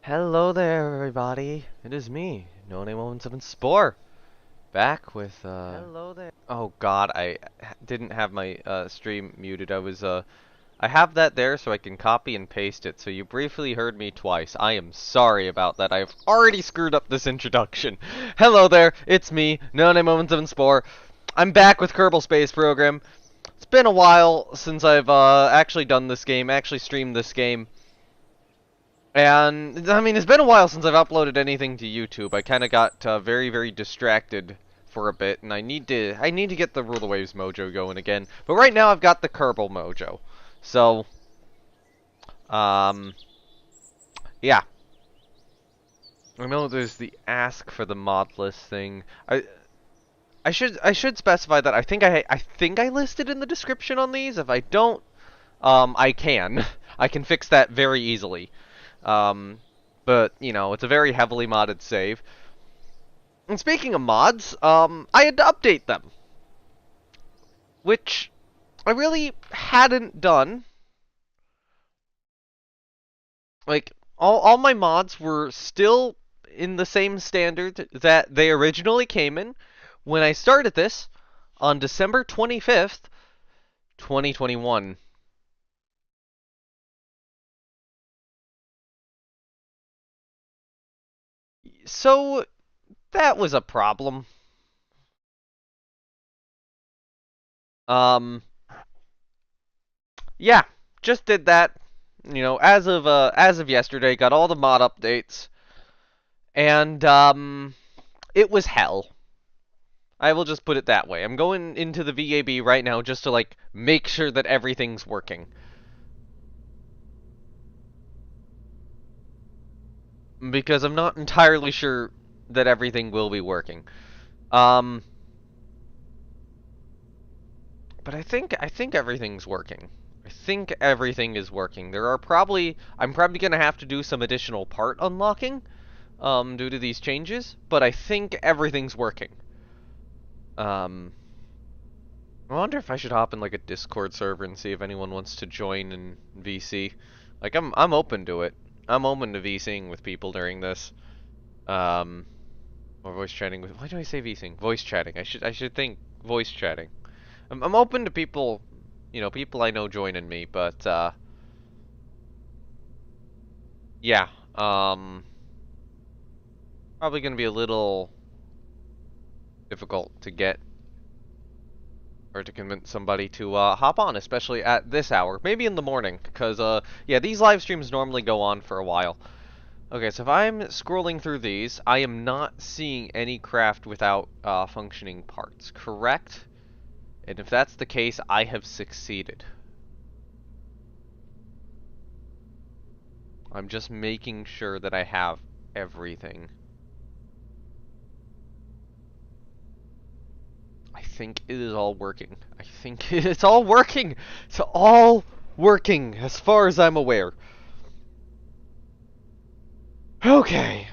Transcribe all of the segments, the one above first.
Hello there, everybody. It is me, No Name 117 Spore, back with Hello there. Oh God, didn't have my stream muted. I have that there so I can copy and paste it. So you briefly heard me twice. I am sorry about that. I've already screwed up this introduction. Hello there, it's me, No Name 117 Spore. I'm back with Kerbal Space Program. It's been a while since I've actually done this game, actually streamed this game. And, I mean, it's been a while since I've uploaded anything to YouTube. I kind of got very, very distracted for a bit, and I need to get the Rule the Waves mojo going again. But right now I've got the Kerbal mojo. So, yeah. I know there's the ask for the Modlist thing. I should specify that I think I listed in the description on these. If I don't, I can. I can fix that very easily. But, you know, it's a very heavily modded save. And speaking of mods, I had to update them. Which I really hadn't done. Like, all my mods were still in the same standard that they originally came in when I started this on December 25th, 2021. So, that was a problem. Um, yeah, just did that. You know, as of yesterday, got all the mod updates, and it was hell. I will just put it that way. I'm going into the VAB right now just to like make sure that everything's working. Because I'm not entirely sure that everything will be working. Um but I think everything's working. I think everything is working. I'm probably going to have to do some additional part unlocking due to these changes, but I think everything's working. Um I wonder if I should hop in like a Discord server and see if anyone wants to join in VC. Like I'm open to it. I'm open to VCing with people during this. Um or voice chatting with, why do I say VCing? Voice chatting. I should think voice chatting. I'm open to people, you know, people I know joining me, but yeah. Probably going to be a little difficult to get or to convince somebody to hop on, especially at this hour. Maybe in the morning, because, yeah, these live streams normally go on for a while. Okay, so if I'm scrolling through these, I am not seeing any craft without functioning parts, correct? And if that's the case, I have succeeded. I'm just making sure that I have everything. I think it is all working. I think it's all working! It's all working, as far as I'm aware. Okay.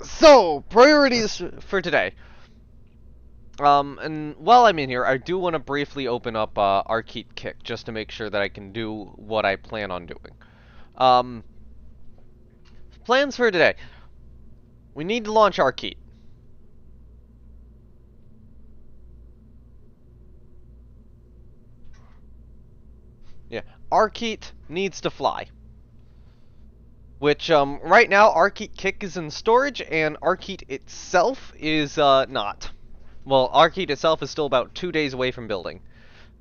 So, priorities for today. And while I'm in here, I do want to briefly open up Arkeet Kick, just to make sure that I can do what I plan on doing. Um, Plans for today. We need to launch Arkeet. Yeah, Arkeet needs to fly. Which, right now, Arkeet Kick is in storage, and Arkeet itself is, not. Well, Arkeet itself is still about 2 days away from building.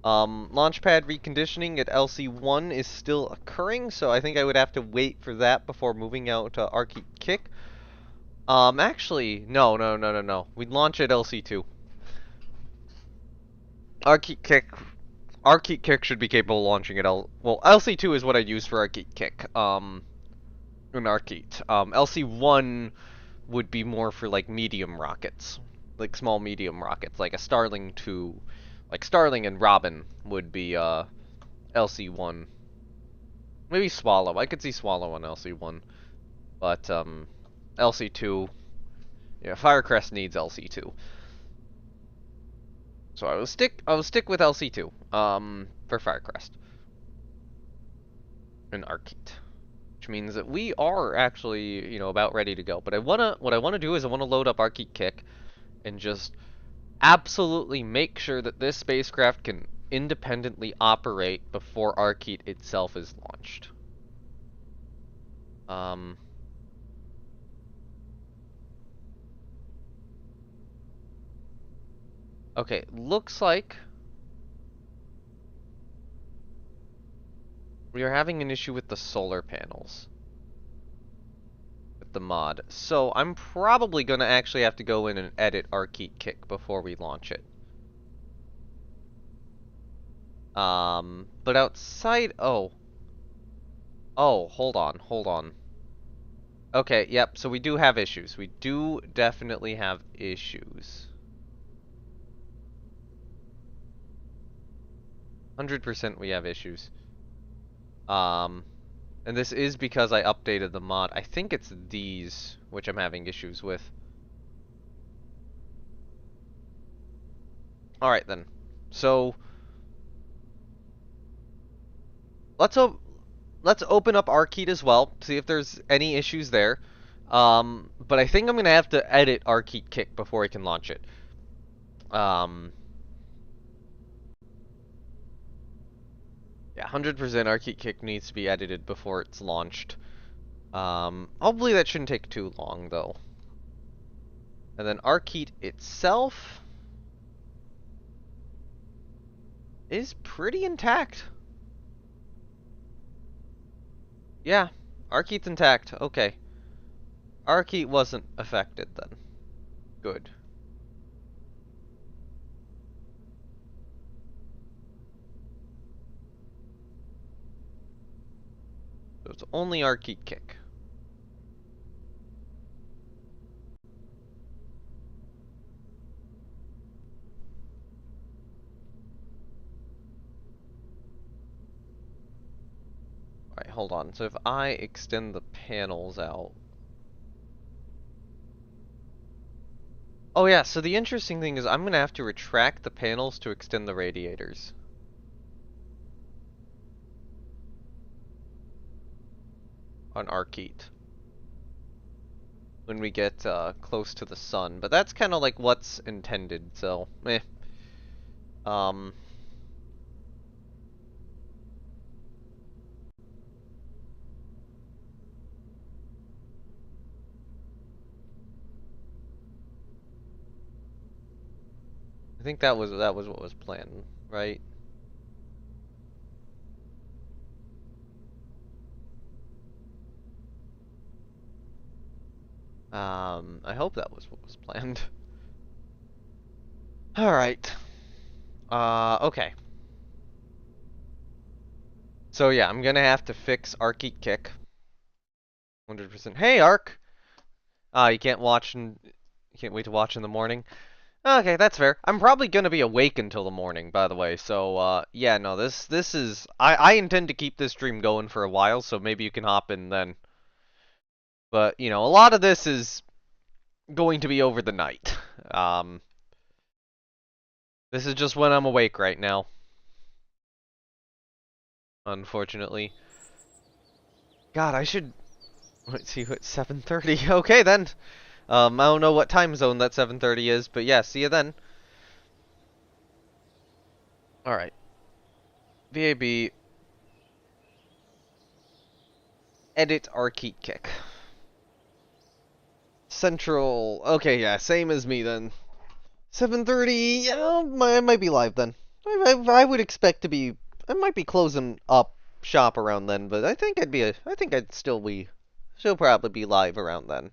Launchpad reconditioning at LC1 is still occurring, so I think I would have to wait for that before moving out to Arkeet Kick. Actually, no. We'd launch at LC2. Arkeet Kick... Arkeet Kick should be capable of launching at Well, LC2 is what I use for Arkeet Kick. In Arkeet. LC1 would be more for, like, medium rockets. Like, small medium rockets. Like a Starling 2... Like, Starling and Robin would be, LC1. Maybe Swallow. I could see Swallow on LC1. But, LC2... Yeah, Firecrest needs LC2. So I will stick with LC2, for Firecrest. And Arkeet. Which means that we are actually, about ready to go. But what I wanna do is I wanna load up Arkeet Kick and just absolutely make sure that this spacecraft can independently operate before Arkeet itself is launched. Um, okay, looks like we are having an issue with the solar panels. With the mod. So I'm probably gonna actually have to go in and edit Arkeet Kick before we launch it. But outside, hold on. Okay, yep, so we do have issues. We do definitely have issues. 100% we have issues. Um, and this is because I updated the mod. I think it's these which I'm having issues with. Alright then. So, let's open up Arkeet as well, see if there's any issues there. But I think I'm gonna have to edit Arkeet Kick before I can launch it. Yeah, 100% Arkeet Kick needs to be edited before it's launched. Hopefully that shouldn't take too long, though. And then Arkeet itself is pretty intact. Yeah, Arkeet's intact. Okay. Arkeet wasn't affected then. Good. So it's only Arkeet Kick. Alright, hold on. So if I extend the panels out... Oh yeah, so the interesting thing is I'm gonna have to retract the panels to extend the radiators. On Arkeet. When we get close to the sun. But that's kind of like what's intended, so, eh. Um... I think that was what was planned, right? I hope that was what was planned. Alright. Okay. So yeah, I'm gonna have to fix Arkeet Kick. 100%. Hey, Ark! You can't watch and... You can't wait to watch in the morning? Okay, that's fair. I'm probably gonna be awake until the morning, by the way, so, yeah, no, this is... I intend to keep this stream going for a while, so maybe you can hop in then. But, a lot of this is going to be over the night. This is just when I'm awake right now. Unfortunately. God, I should... Let's see, what, 7:30? Okay, then. I don't know what time zone that 7:30 is, but yeah, see you then. Alright. VAB. Edit Arkeet Kick. Central... Okay, yeah, same as me then. 7:30, yeah, I might be live then. I would expect to be... I might be closing up shop around then, but I think I'd still probably be live around then.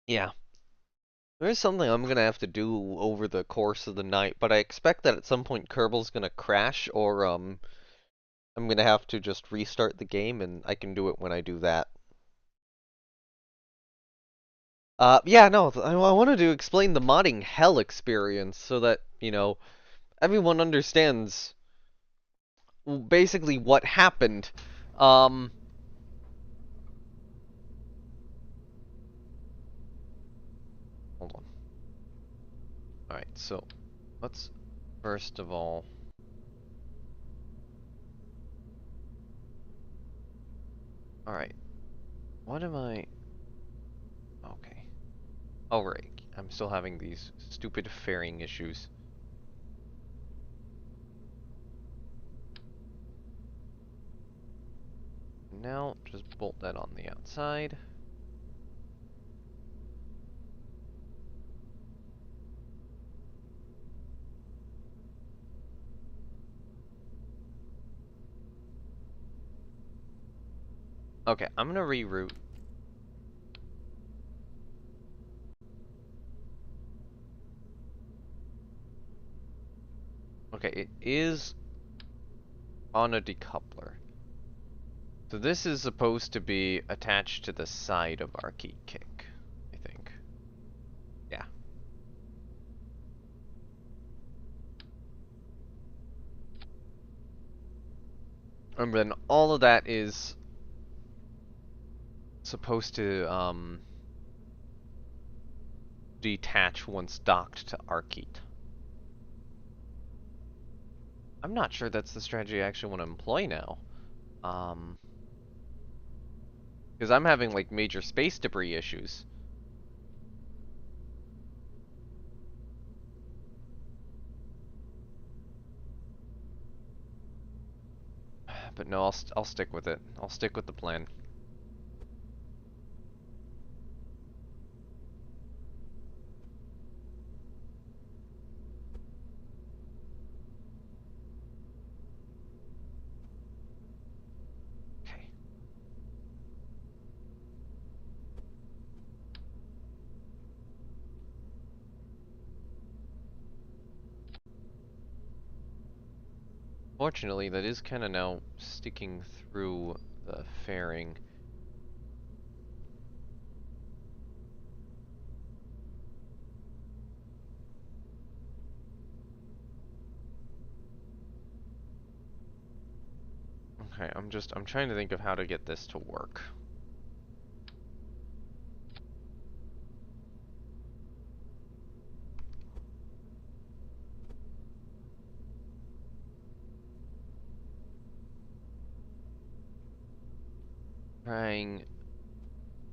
Yeah. There is something I'm gonna have to do over the course of the night, but I expect that at some point Kerbal's gonna crash, or, I'm gonna have to just restart the game, and I can do it when I do that. Yeah, no, I wanted to explain the modding hell experience so that, everyone understands basically what happened. Um, Hold on. Alright, so let's first of all. All right. What am I? Okay. Oh right. I'm still having these stupid fairing issues. Now just bolt that on the outside. Okay, I'm gonna reroute. Okay, it is on a decoupler. So this is supposed to be attached to the side of our key kick, I think. Yeah. And then all of that is supposed to detach once docked to Arcite. I'm not sure that's the strategy I actually want to employ now. Because I'm having like major space debris issues. But no, I'll stick with it. I'll stick with the plan. Okay. Fortunately, that is kind of now sticking through the fairing. Okay, I'm trying to think of how to get this to work.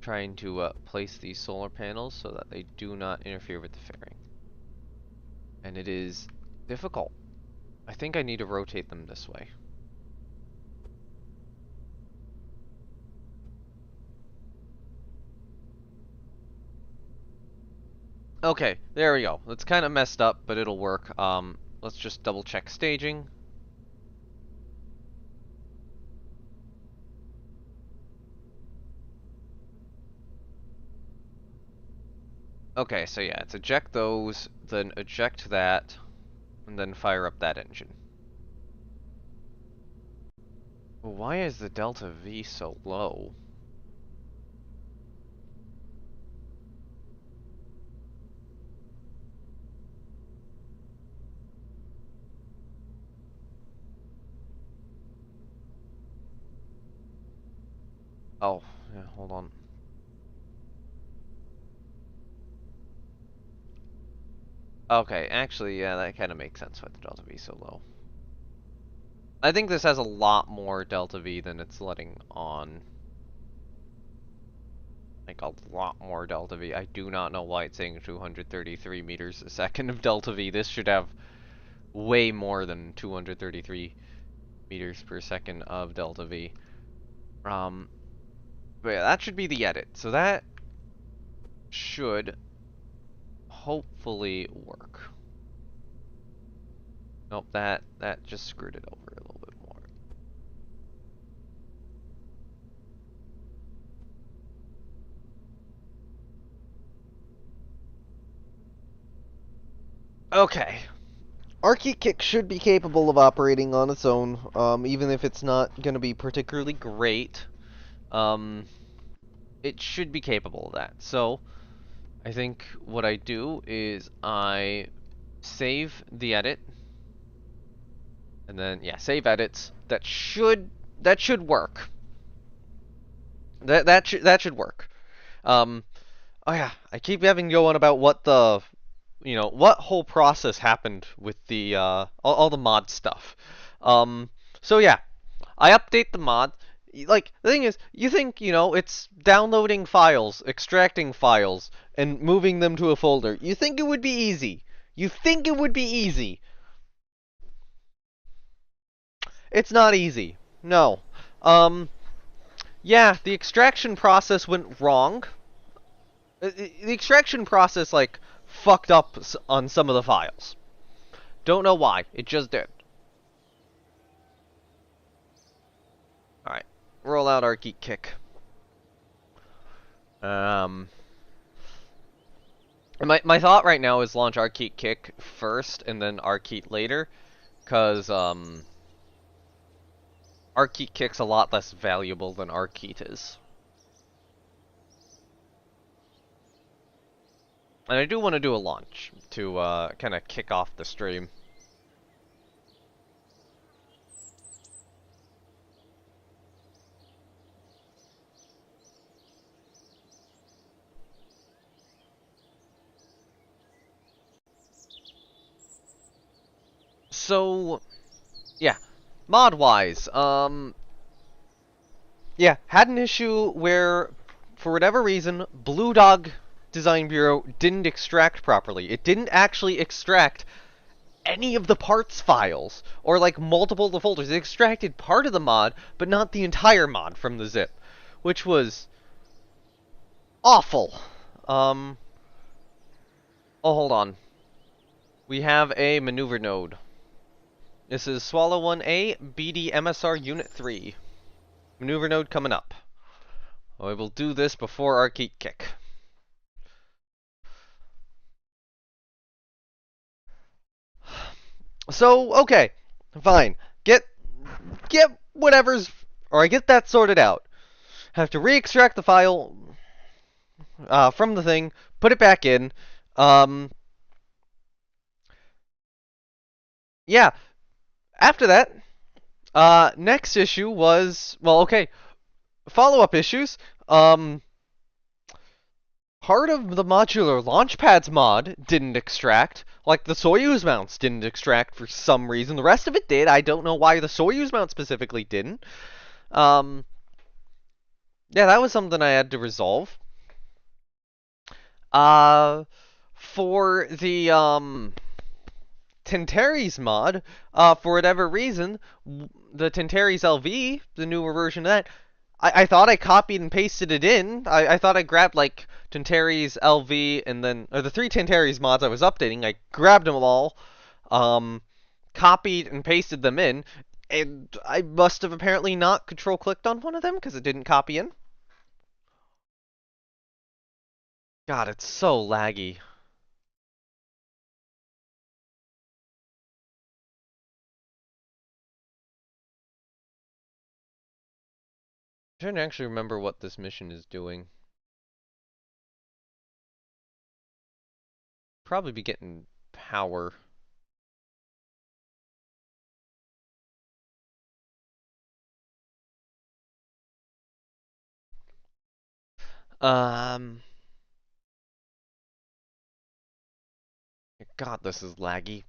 Trying to place these solar panels so that they do not interfere with the fairing. And it is difficult. I think I need to rotate them this way. Okay, there we go. It's kind of messed up, but it'll work. Let's just double check staging. Okay, so yeah, it's eject those, then eject that, and then fire up that engine. Well, why is the delta V so low? Oh, yeah, hold on. Okay, actually, yeah, that kind of makes sense why the delta V is so low. I think this has a lot more delta V than it's letting on. Like, a lot more delta V. I do not know why it's saying 233 meters a second of delta V. This should have way more than 233 meters per second of delta V. But yeah, that should be the edit. So that should hopefully work. Nope, that just screwed it over a little bit more. Okay. Archy Kick should be capable of operating on its own, even if it's not going to be particularly great. It should be capable of that. So, I think what I do is I save the edit, and then yeah, save edits. That should work. That should work. Oh yeah, I keep having to go on about what the what whole process happened with the all the mod stuff. Um, so yeah, I update the mod. Like, the thing is, you think, it's downloading files, extracting files, and moving them to a folder. You think it would be easy. You think it would be easy. It's not easy. No. Um, yeah, the extraction process went wrong. The extraction process, like, fucked up on some of the files. Don't know why. It just did. Alright. Roll out our geek kick. Um, my thought right now is launch Arcade Kick first and then Arcade later, because Arcade Kick's a lot less valuable than Arcade is. And I do want to do a launch to kind of kick off the stream. So, yeah, mod-wise, yeah, had an issue where, for whatever reason, Blue Dog Design Bureau didn't extract properly. It didn't actually extract any of the parts files, or like multiple of the folders. It extracted part of the mod, but not the entire mod from the zip, which was awful. Oh, hold on. We have a maneuver node. This is Swallow 1A, BD MSR Unit 3. Maneuver node coming up. I will do this before Arcade Kick. So, okay, fine. Get whatever's, or I get that sorted out. Have to re-extract the file from the thing, put it back in. Um, yeah. After that, next issue was, well, okay, follow-up issues. Part of the modular launchpads mod didn't extract. Like, the Soyuz mounts didn't extract for some reason. The rest of it did. I don't know why the Soyuz mount specifically didn't. Um, yeah, that was something I had to resolve. For the, Tentaries mod, for whatever reason, the Tentaries LV, the newer version of that, I thought I copied and pasted it in. I thought I grabbed, like, Tentaries LV and then, or the 3 Tentaries mods I was updating, I grabbed them all, copied and pasted them in, and I must have apparently not control-clicked on one of them, because it didn't copy in. God, it's so laggy. I'm trying to actually remember what this mission is doing. Probably be getting power. Um, God, this is laggy.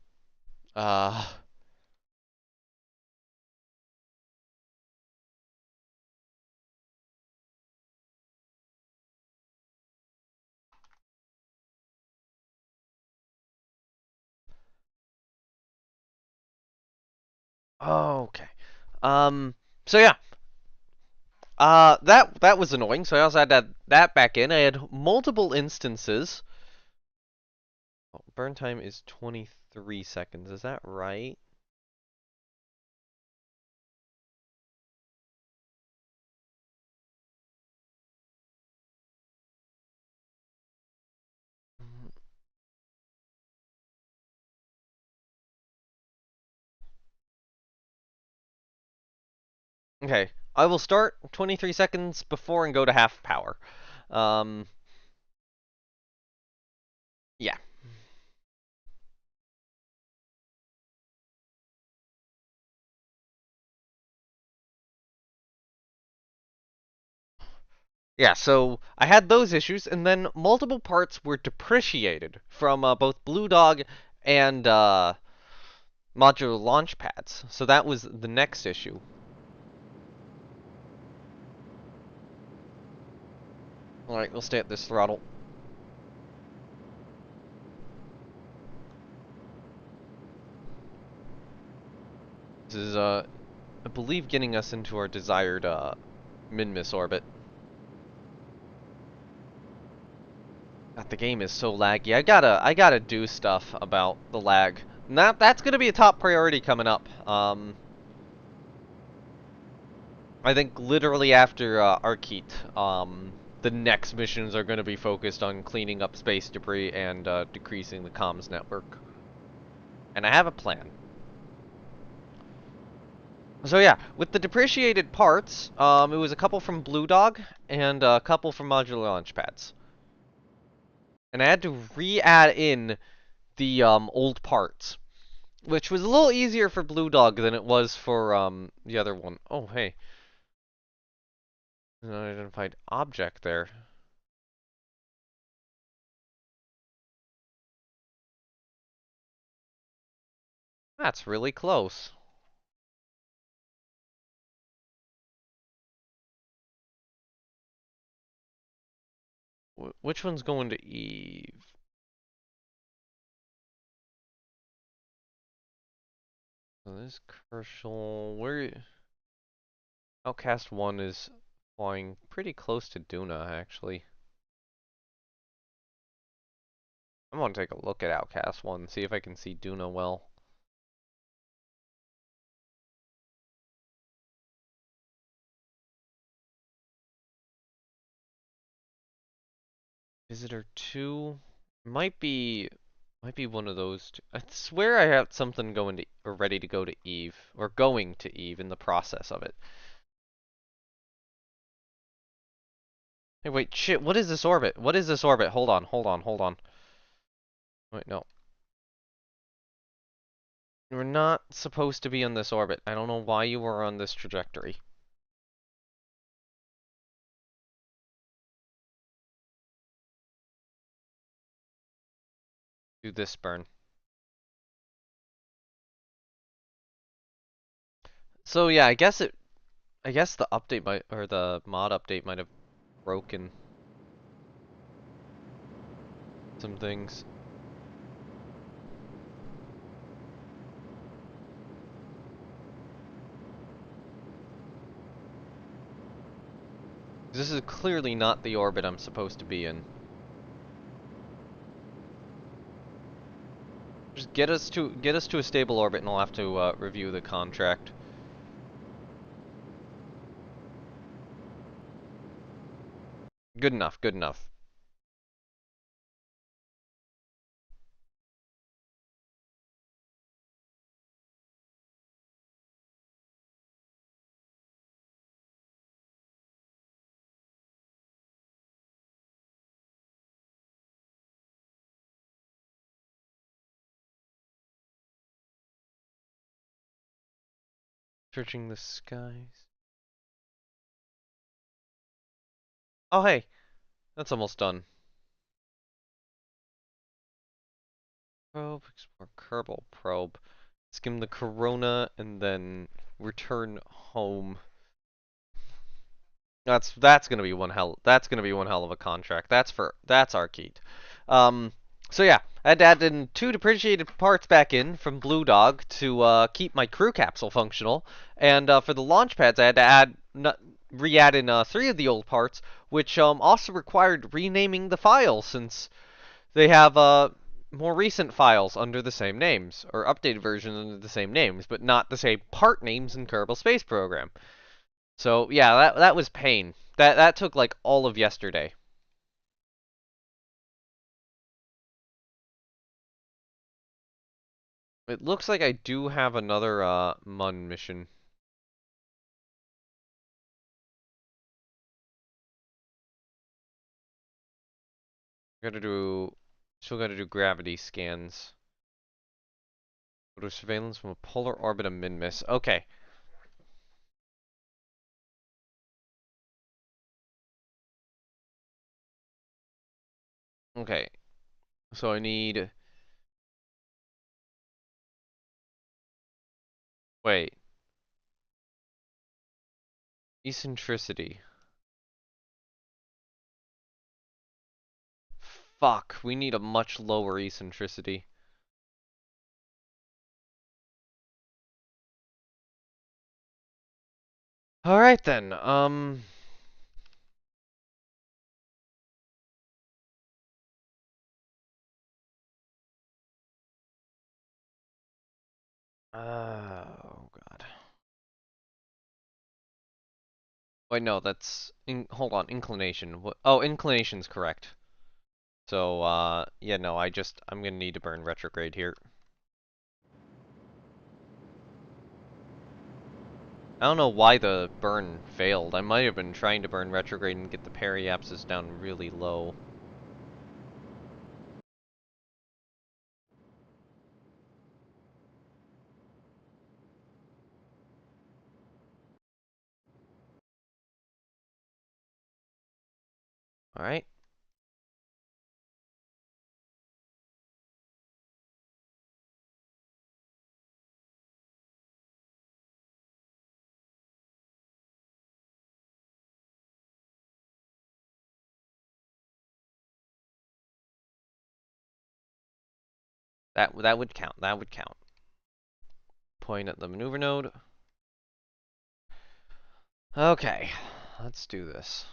Uh, okay. So yeah. That was annoying. So I also had that back in. I had multiple instances. Oh, burn time is 23 seconds. Is that right? Okay. I will start 23 seconds before and go to half power. Um, yeah. Yeah, so I had those issues, and then multiple parts were depreciated from both Blue Dog and modular launch pads. So that was the next issue. All right, we'll stay at this throttle. This is, I believe, getting us into our desired min-miss orbit. God, the game is so laggy. I gotta do stuff about the lag. And that's gonna be a top priority coming up. I think literally after Arkeet, the next missions are gonna be focused on cleaning up space debris and decreasing the comms network. And I have a plan. So yeah, with the depreciated parts, it was a couple from Blue Dog and a couple from modular launch pads. And I had to re-add in the old parts, which was a little easier for Blue Dog than it was for the other one. Oh, hey. An unidentified object there. That's really close. Which one's going to Eve? So this Kershaw, where Outcast 1 is flying pretty close to Duna, actually. I'm gonna take a look at Outcast 1, see if I can see Duna well. Visitor 2 might be one of those two. I swear I have something going to or ready to go to Eve or going to Eve in the process of it. Hey, wait, shit, what is this orbit? What is this orbit? Hold on, hold on, hold on. Wait, no. You're not supposed to be on this orbit. I don't know why you were on this trajectory. Do this burn. So yeah, I guess the update might or the mod update might have broken some things. This is clearly not the orbit I'm supposed to be in. Just get us to a stable orbit, and I'll have to review the contract. Good enough. Good enough. Searching the skies. Oh hey, that's almost done. Probe, explore Kerbal probe. Skim the corona and then return home. That's gonna be one hell of a contract. That's Arcade. Um, so yeah, I had to add in 2 depreciated parts back in from Blue Dog to keep my crew capsule functional, and for the launch pads I had to re-add in 3 of the old parts, which also required renaming the files since they have more recent files under the same names, or updated versions under the same names, but not the same part names in Kerbal Space Program. So yeah, that was pain. That took like all of yesterday. It looks like I do have another Mun mission. Gotta do Still gotta do gravity scans. Photo surveillance from a polar orbit of min-miss. Okay. Okay, so I need... Wait. Eccentricity. Fuck, we need a much lower eccentricity. Alright then, oh god. Wait, no, that's... hold on, inclination. Oh, inclination's correct. So, yeah, no, I'm gonna need to burn retrograde here. I don't know why the burn failed. I might have been trying to burn retrograde and get the periapsis down really low. Alright. That would count. That would count. Point at the maneuver node. Okay, let's do this.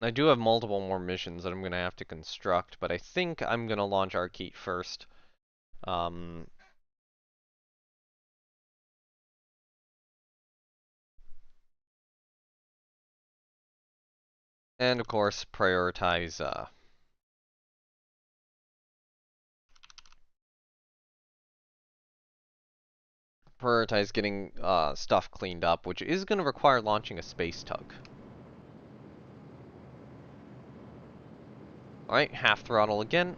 I do have multiple more missions that I'm gonna have to construct, but I think I'm gonna launch Arkeet first. Um, and of course, prioritize getting stuff cleaned up, which is gonna require launching a space tug. Alright, half throttle again.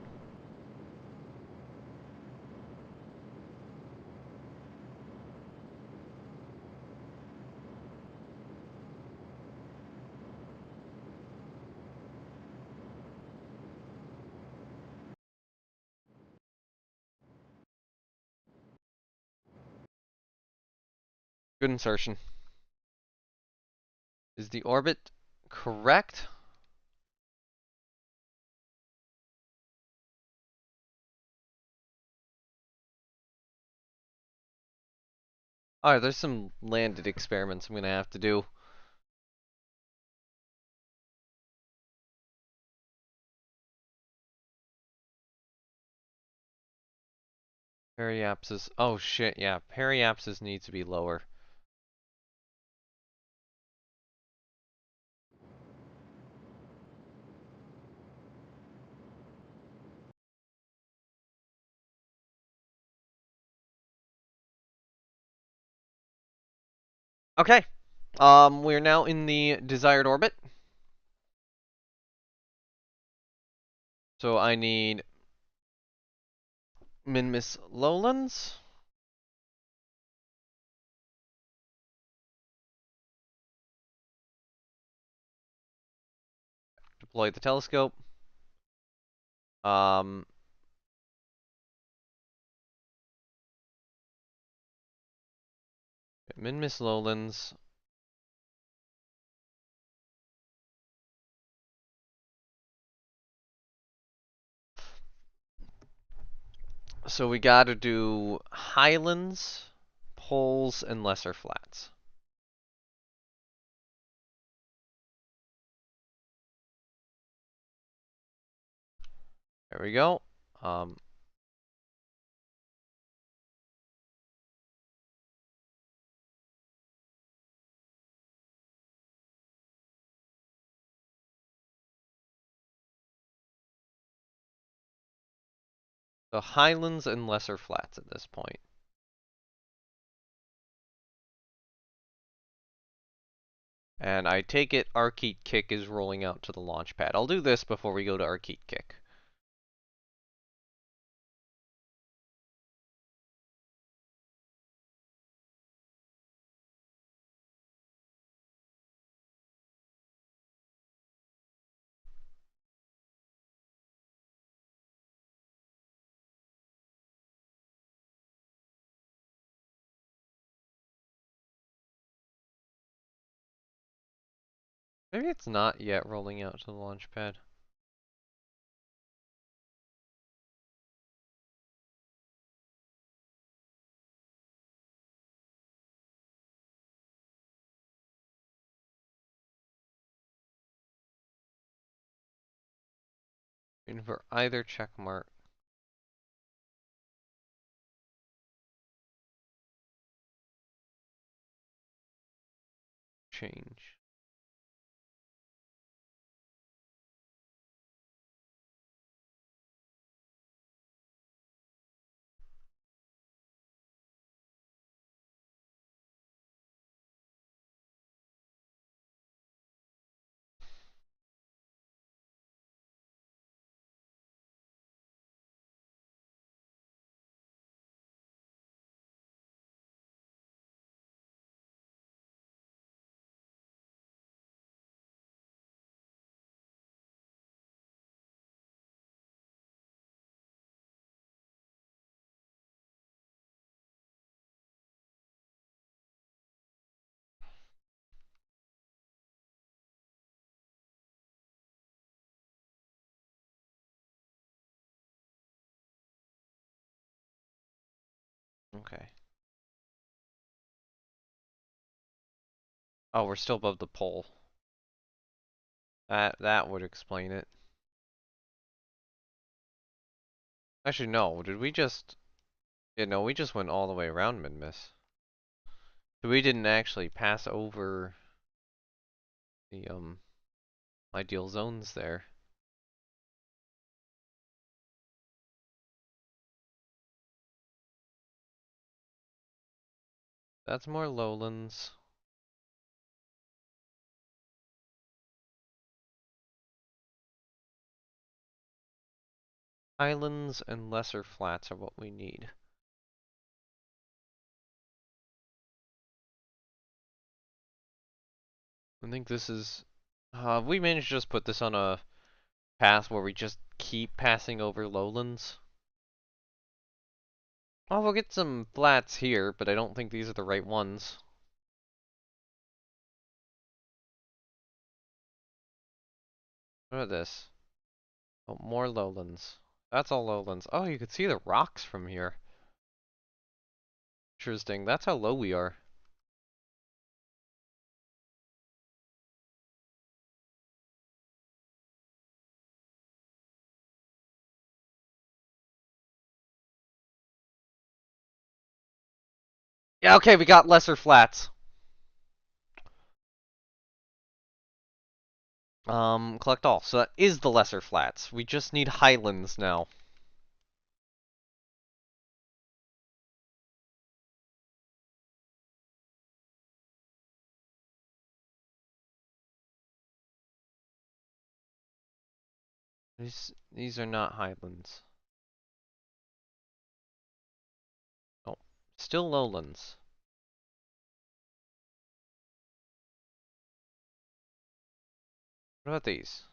Good insertion. Is the orbit correct? Alright, there's some landed experiments I'm gonna have to do. Periapsis. Oh shit, yeah. Periapsis needs to be lower. Okay. We're now in the desired orbit. So I need Minmus Lowlands. Deploy the telescope. Um, Minmus Lowlands. So we gotta do highlands, poles, and lesser flats. There we go. Um, so highlands and lesser flats at this point. And I take it Arkeet Kick is rolling out to the launch pad. I'll do this before we go to Arkeet Kick. Maybe it's not yet rolling out to the launch pad. And for either check mark. Change. Okay. Oh, we're still above the pole. That would explain it. Actually, no. Did we just... Yeah, no, we just went all the way around mid-miss. So we didn't actually pass over the, ideal zones there. That's more lowlands. Highlands and lesser flats are what we need. I think this is... we managed to just put this on a path where we just keep passing over lowlands. Oh, we'll get some flats here, but I don't think these are the right ones. What about this? Oh, more lowlands. That's all lowlands. Oh, you can see the rocks from here. Interesting. That's how low we are. Yeah, okay, we got lesser flats. Collect all. So that is the lesser flats. We just need highlands now. These are not highlands. Oh, still lowlands. What about these?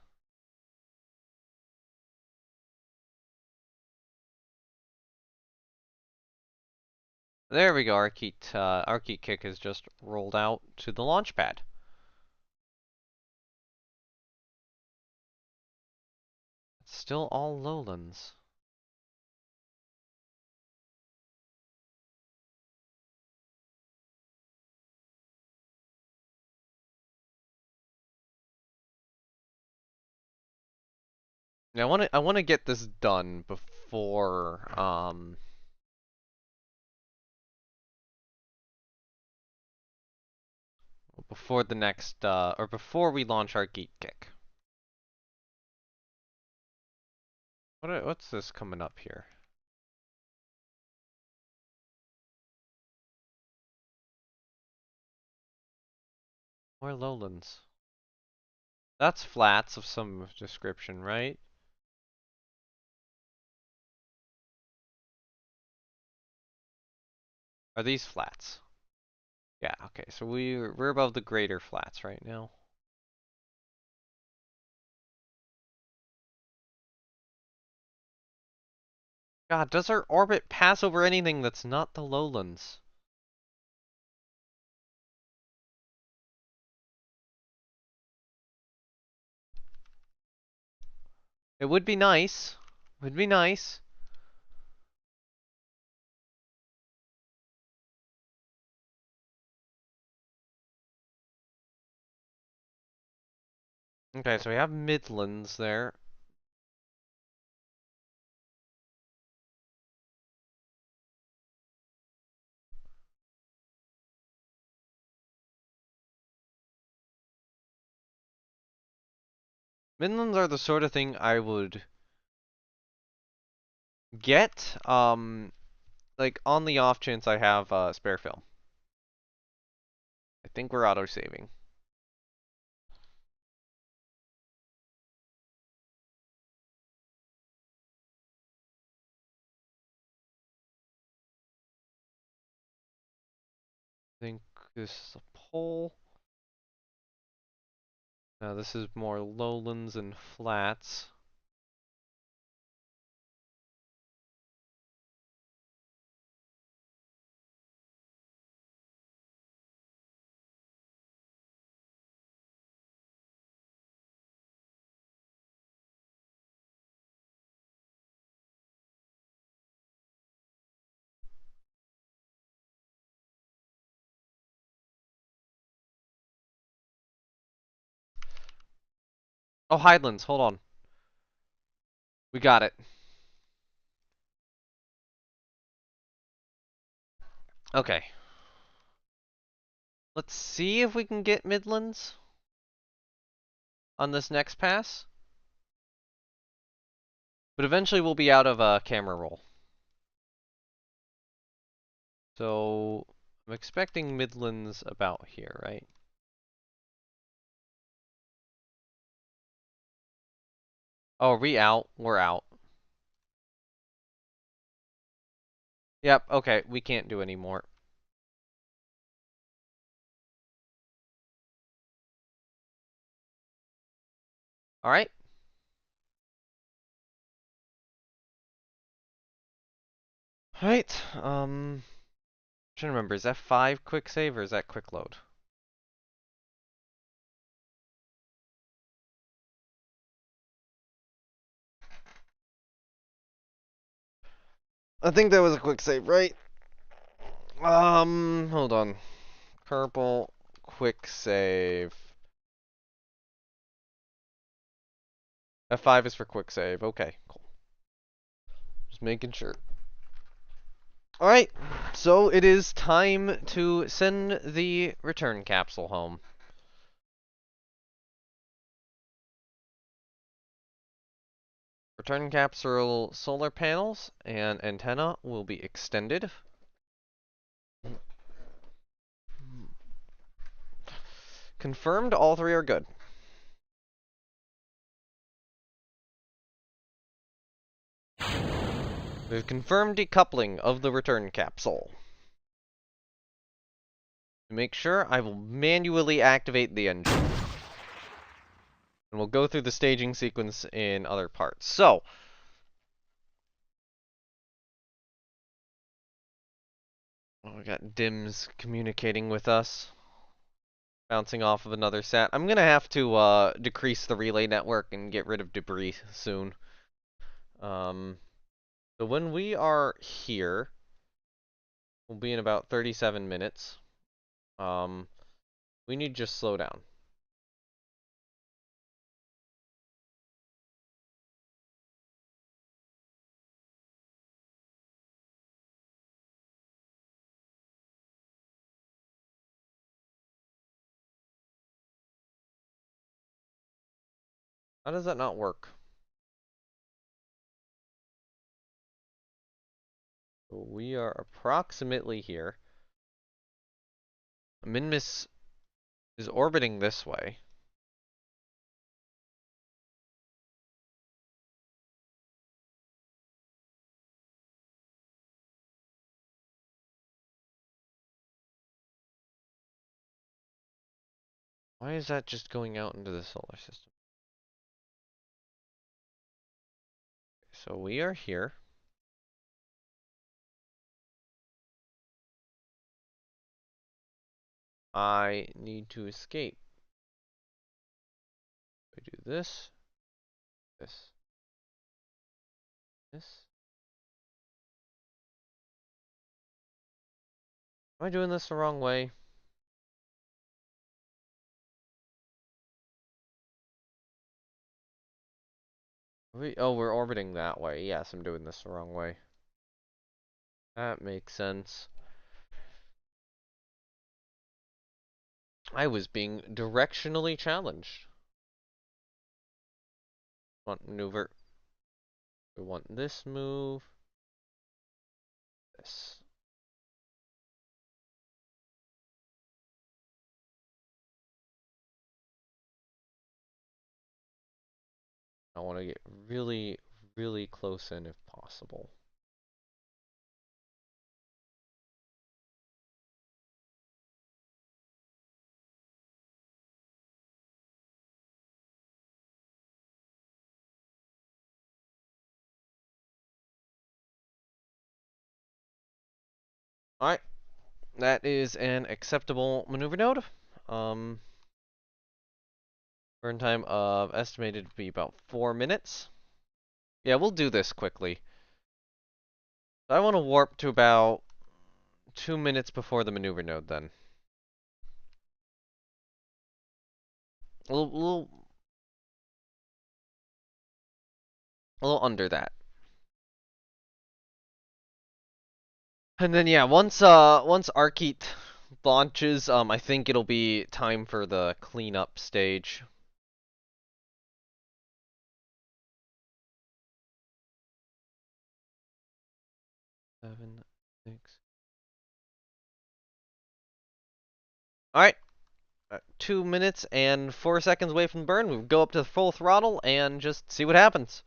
There we go. Arkeet Kick has just rolled out to the launch pad. It's still all lowlands. Yeah, I want to get this done before the next or before we launch our Geek Kick. What's this coming up here? More lowlands. That's flats of some description, right? Are these flats? Yeah, okay. So we're above the greater flats right now. God, does our orbit pass over anything that's not the lowlands? It would be nice. Would be nice. Okay, so we have Midlands there. Midlands are the sort of thing I would get, like on the off chance I have spare film. I think we're auto-saving. I think this is a pole. Now this is more lowlands and flats. Oh, Highlands, hold on. We got it. Okay. Let's see if we can get Midlands on this next pass. But eventually we'll be out of camera roll. So I'm expecting Midlands about here, right? Oh, are we out? We're out. Yep, okay, we can't do any more. Alright. Alright, trying to remember, is that 5 quick save or is that quick load? I think that was a quick save, right? Hold on. Purple, quick save. F5 is for quick save. Okay, cool. Just making sure. Alright, so it is time to send the return capsule home. Return capsule solar panels and antenna will be extended. Confirmed, all 3 are good. We've confirmed decoupling of the return capsule. To make sure, I will manually activate the engine. And we'll go through the staging sequence in other parts. So, we got DIMS communicating with us. Bouncing off of another sat. I'm gonna have to decrease the relay network and get rid of debris soon. So when we are here, we'll be in about 37 minutes. We need to just slow down. How does that not work? So we are approximately here. Minmus is orbiting this way. Why is that just going out into the solar system? So we are here. I need to escape. We do this, this. This. Am I doing this the wrong way? Oh, we're orbiting that way. Yes, I'm doing this the wrong way. That makes sense. I was being directionally challenged. Want maneuver. We want this move. This. I want to get really, really close in if possible. Alright. That is an acceptable maneuver node. Burn time of estimated to be about 4 minutes. Yeah, we'll do this quickly. I want to warp to about 2 minutes before the maneuver node then. A little under that. And then yeah, once Arkeet launches, I think it'll be time for the cleanup stage. Seven, 6. Alright. 2 minutes and 4 seconds away from the burn. We go up to full throttle and just see what happens.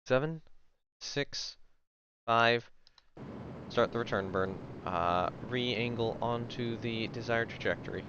Seven, 6, 5. Start the return burn. Re-angle onto the desired trajectory.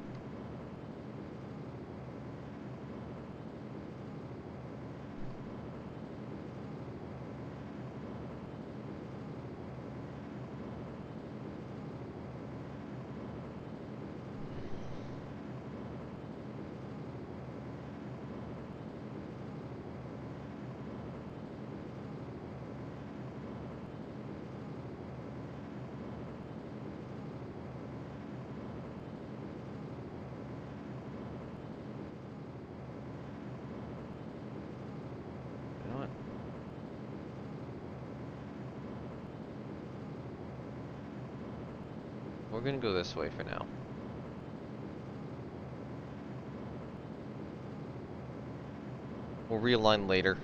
You know what? We're gonna go this way for now. We'll realign later.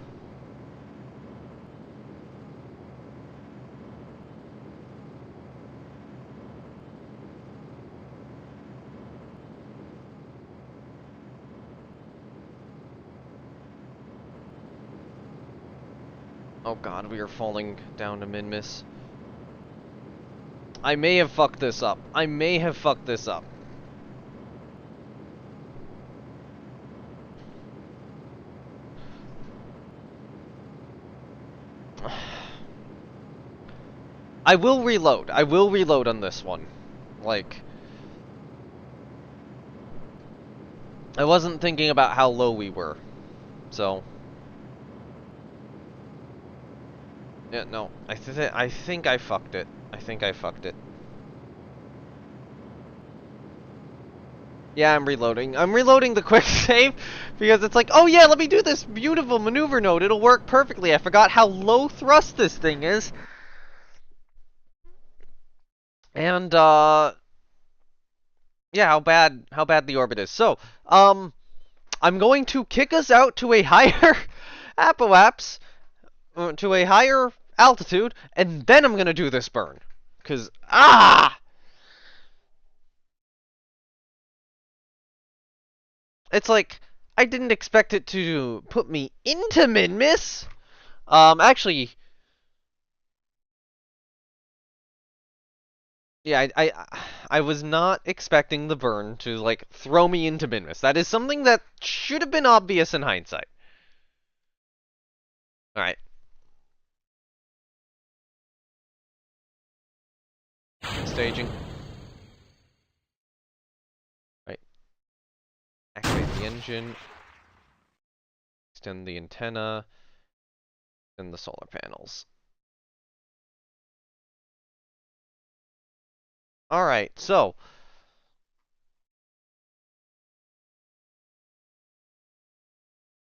Oh god, we are falling down to min-miss. I may have fucked this up. I may have fucked this up. I will reload. I will reload on this one. Like, I wasn't thinking about how low we were. So. Yeah, no. I think I fucked it. I think I fucked it. Yeah, I'm reloading. I'm reloading the quick save because it's like, oh yeah, let me do this beautiful maneuver node. It'll work perfectly. I forgot how low thrust this thing is. And yeah, how bad the orbit is. So, I'm going to kick us out to a higher apoapse, to a higher altitude, and then I'm gonna do this burn. Cause it's like I didn't expect it to put me into min-miss. Actually, yeah, I was not expecting the burn to like throw me into min-miss. That is something that should have been obvious in hindsight. All right. Staging. Right. Activate the engine. Extend the antenna. And the solar panels. Alright, so.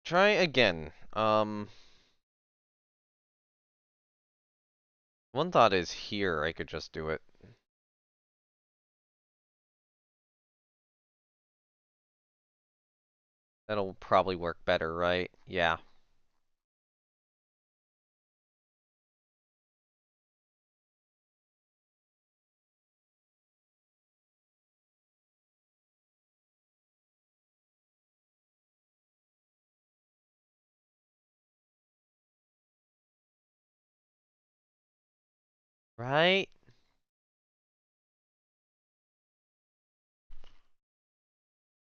Try again. One thought is here I could just do it. That'll probably work better, right? Yeah. Right?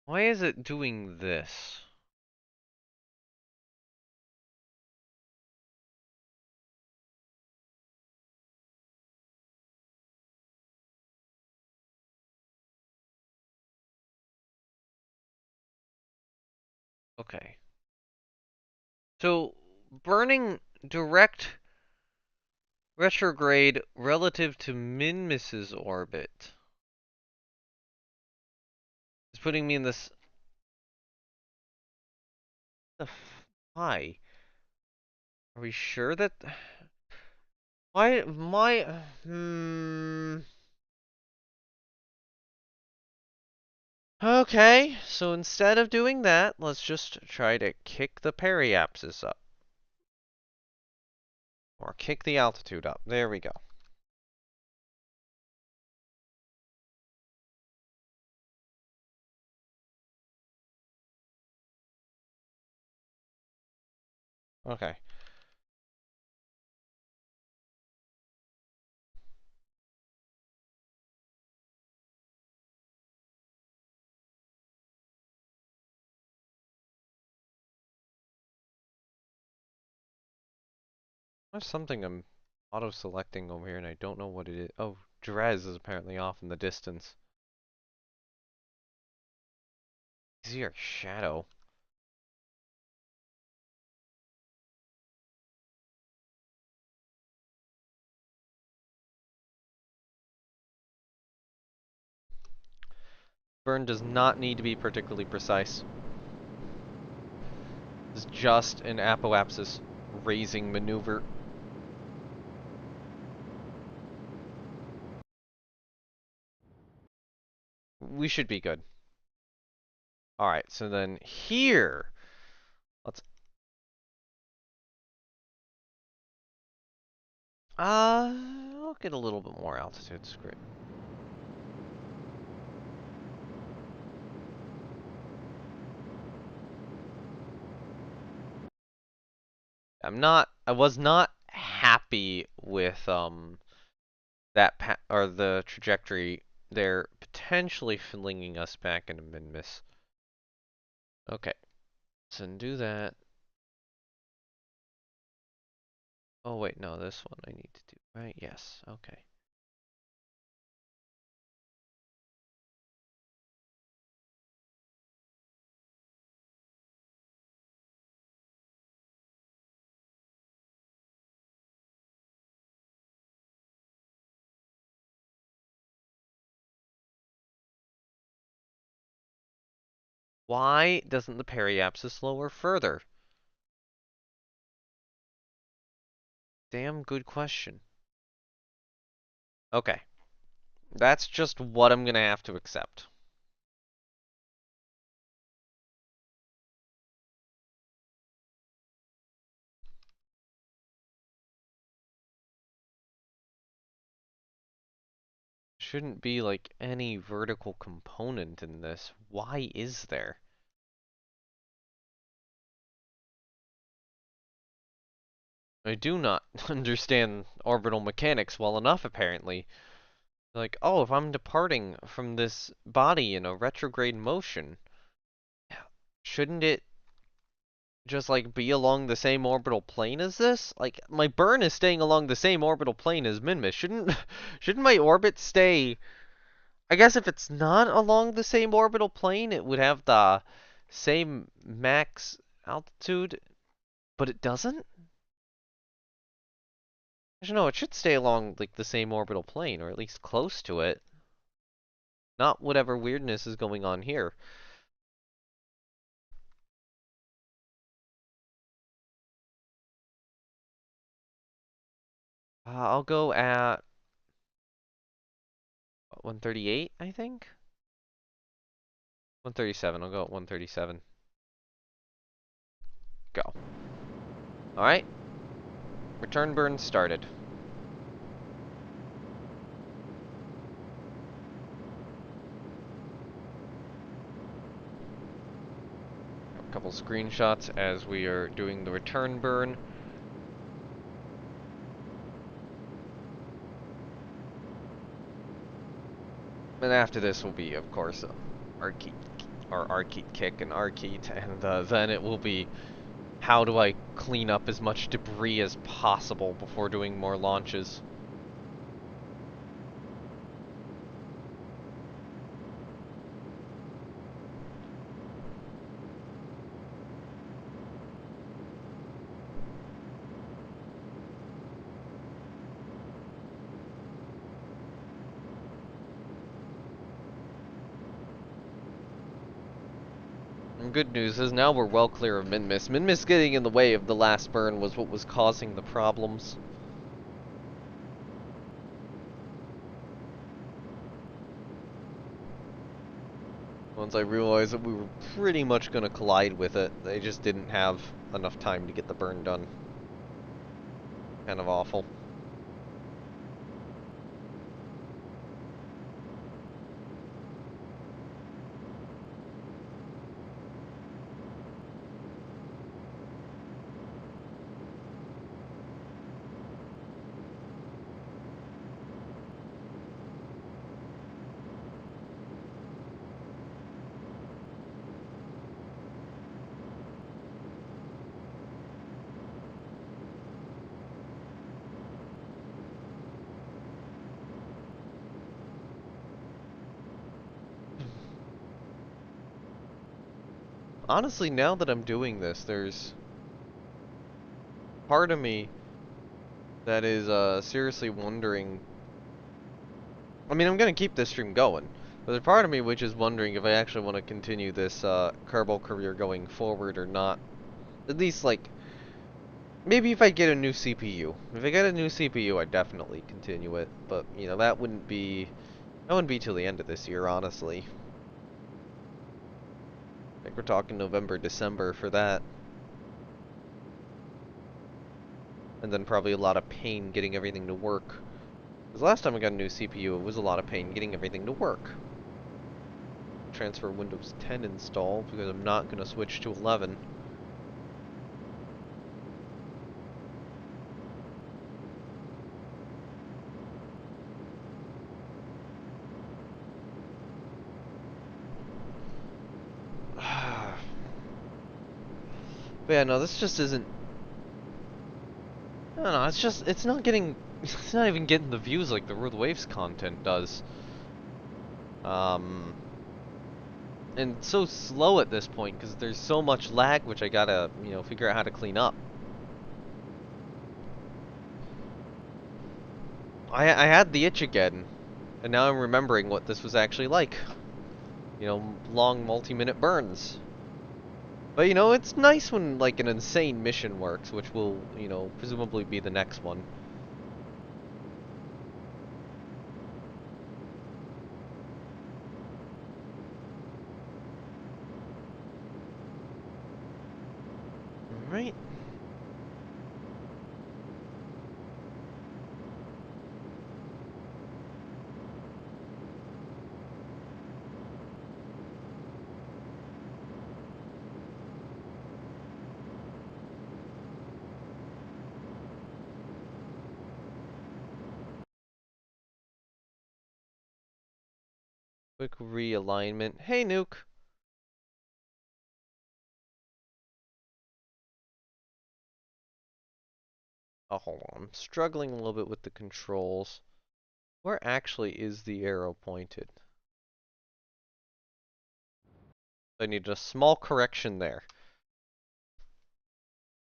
Why is it doing this? Okay. So, burning direct retrograde relative to Minmus's orbit is putting me in this. Why? Are we sure that? Why? My. Okay, so instead of doing that, let's just try to kick the periapsis up. Or kick the altitude up. There we go. Okay. There's something I'm auto-selecting over here and I don't know what it is. Oh, Drez is apparently off in the distance. Is he our shadow? Burn does not need to be particularly precise. It's just an apoapsis raising maneuver. We should be good. Alright, so then here, let's... I'll get a little bit more altitude, screw it. I was not happy with, the trajectory there, potentially flinging us back into Minmus. Okay, so do that. Oh wait, no, this one I need to do, right? Yes, okay. Why doesn't the periapsis lower further? Damn good question. Okay, that's just what I'm gonna have to accept. Shouldn't be like any vertical component in this. Why is there? I do not understand orbital mechanics well enough, apparently. Like, oh, if I'm departing from this body in a retrograde motion, shouldn't it just like be along the same orbital plane as this? Like my burn is staying along the same orbital plane as Minmus. Shouldn't my orbit stay? I guess if it's not along the same orbital plane, it would have the same max altitude, but it doesn't? I don't know, it should stay along like the same orbital plane, or at least close to it. Not whatever weirdness is going on here. I'll go at 138, I think? 137, I'll go at 137. Go. Alright, return burn started. A couple screenshots as we are doing the return burn. And after this will be, of course, Arcade, or Arcade Kick and Arcade, and then it will be how do I clean up as much debris as possible before doing more launches. And good news is now we're well clear of Minmus. Minmus getting in the way of the last burn was what was causing the problems. Once I realized that we were pretty much going to collide with it, they just didn't have enough time to get the burn done. Kind of awful. Honestly, now that I'm doing this, there's part of me that is seriously wondering. I mean, I'm gonna keep this stream going, but there's part of me which is wondering if I actually want to continue this Kerbal career going forward or not. At least, like, maybe if I get a new CPU. If I get a new CPU, I'd definitely continue it. But you know, that wouldn't be till the end of this year, honestly. Like we're talking November, December for that, and then probably a lot of pain getting everything to work. Because last time I got a new CPU, it was a lot of pain getting everything to work. Transfer Windows 10 install because I'm not going to switch to 11. But yeah, no, this just isn't. I don't know. It's not getting. It's not even getting the views like the Rule Waves content does. Um, and so slow at this point because there's so much lag, which I gotta, figure out how to clean up. I had the itch again, and now I'm remembering what this was actually like. Long multi-minute burns. But it's nice when like an insane mission works, which will, presumably be the next one. Alright. Quick realignment. Hey, Nuke. Oh, hold on. I'm struggling a little bit with the controls. Where actually is the arrow pointed? I need a small correction there.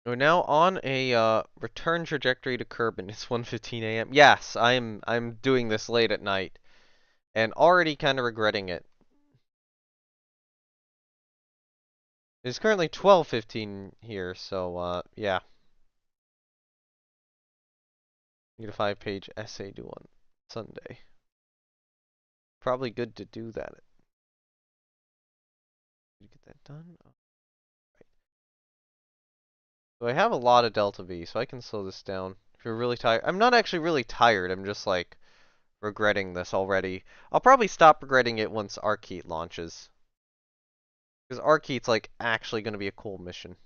We're now on a return trajectory to Kerbin. It's 1:15 a.m. Yes, I'm doing this late at night and already kind of regretting it. It's currently 12:15 here, so yeah. Need a 5-page essay due on Sunday. Probably good to do that. Did you get that done? Oh, right. So I have a lot of delta V, so I can slow this down. If you're really tired, I'm not actually really tired. I'm just like regretting this already. I'll probably stop regretting it once Archeat launches. Because Archeat's like actually going to be a cool mission.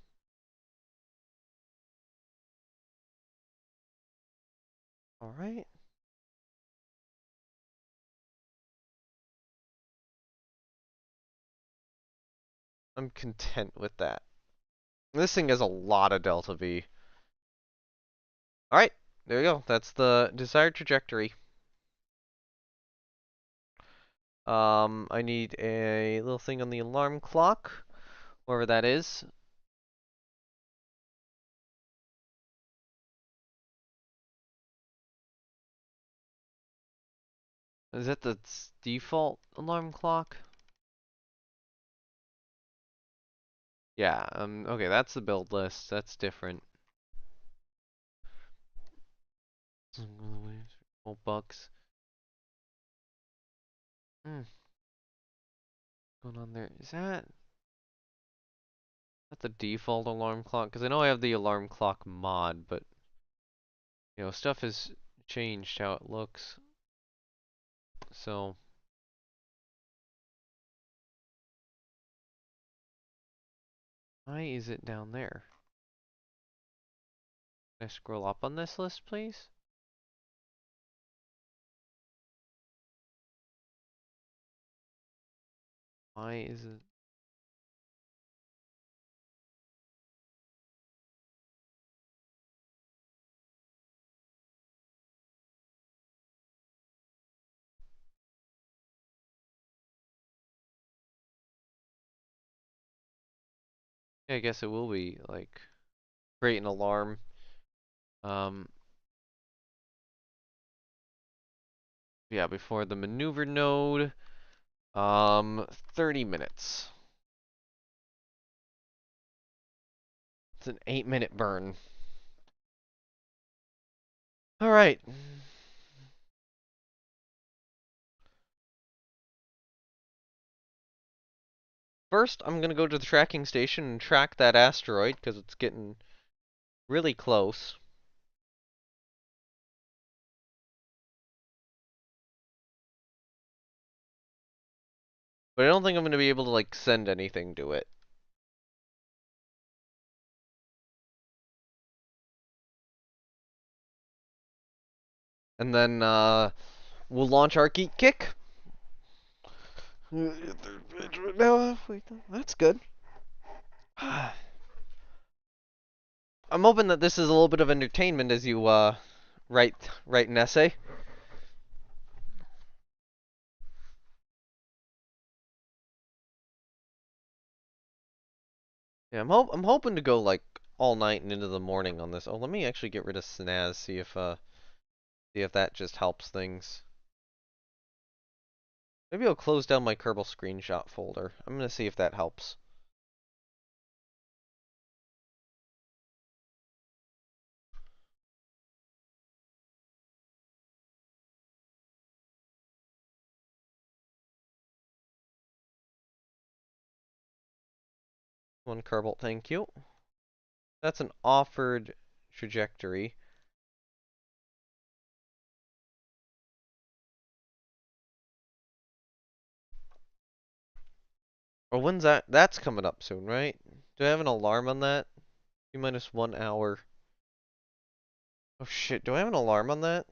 Alright. I'm content with that. This thing has a lot of delta V. Alright, there you go. That's the desired trajectory. I need a little thing on the alarm clock, wherever that is. Is that the default alarm clock? Yeah, okay, that's the build list. That's different. Oh, bucks. Hmm. What's going on there? Is that the default alarm clock? Because I know I have the alarm clock mod, but you know, stuff has changed how it looks. So why is it down there? Can I scroll up on this list, please? Why is it? Yeah, I guess it will be like create an alarm. Um, yeah, before the maneuver node. 30 minutes. It's an 8-minute burn. All right. First, I'm gonna go to the tracking station and track that asteroid because it's getting really close. But I don't think I'm gonna be able to like send anything to it. And then we'll launch our Geek Kick. No, wait, that's good. I'm hoping that this is a little bit of entertainment as you write an essay. Yeah, I'm hoping to go like all night and into the morning on this. Oh, let me actually get rid of Snaz, see if that just helps things. Maybe I'll close down my Kerbal screenshot folder. I'm gonna see if that helps. One Kerbal, thank you. That's an offered trajectory. Or when's that? That's coming up soon, right? Do I have an alarm on that? T-minus 1 hour. Oh shit, do I have an alarm on that?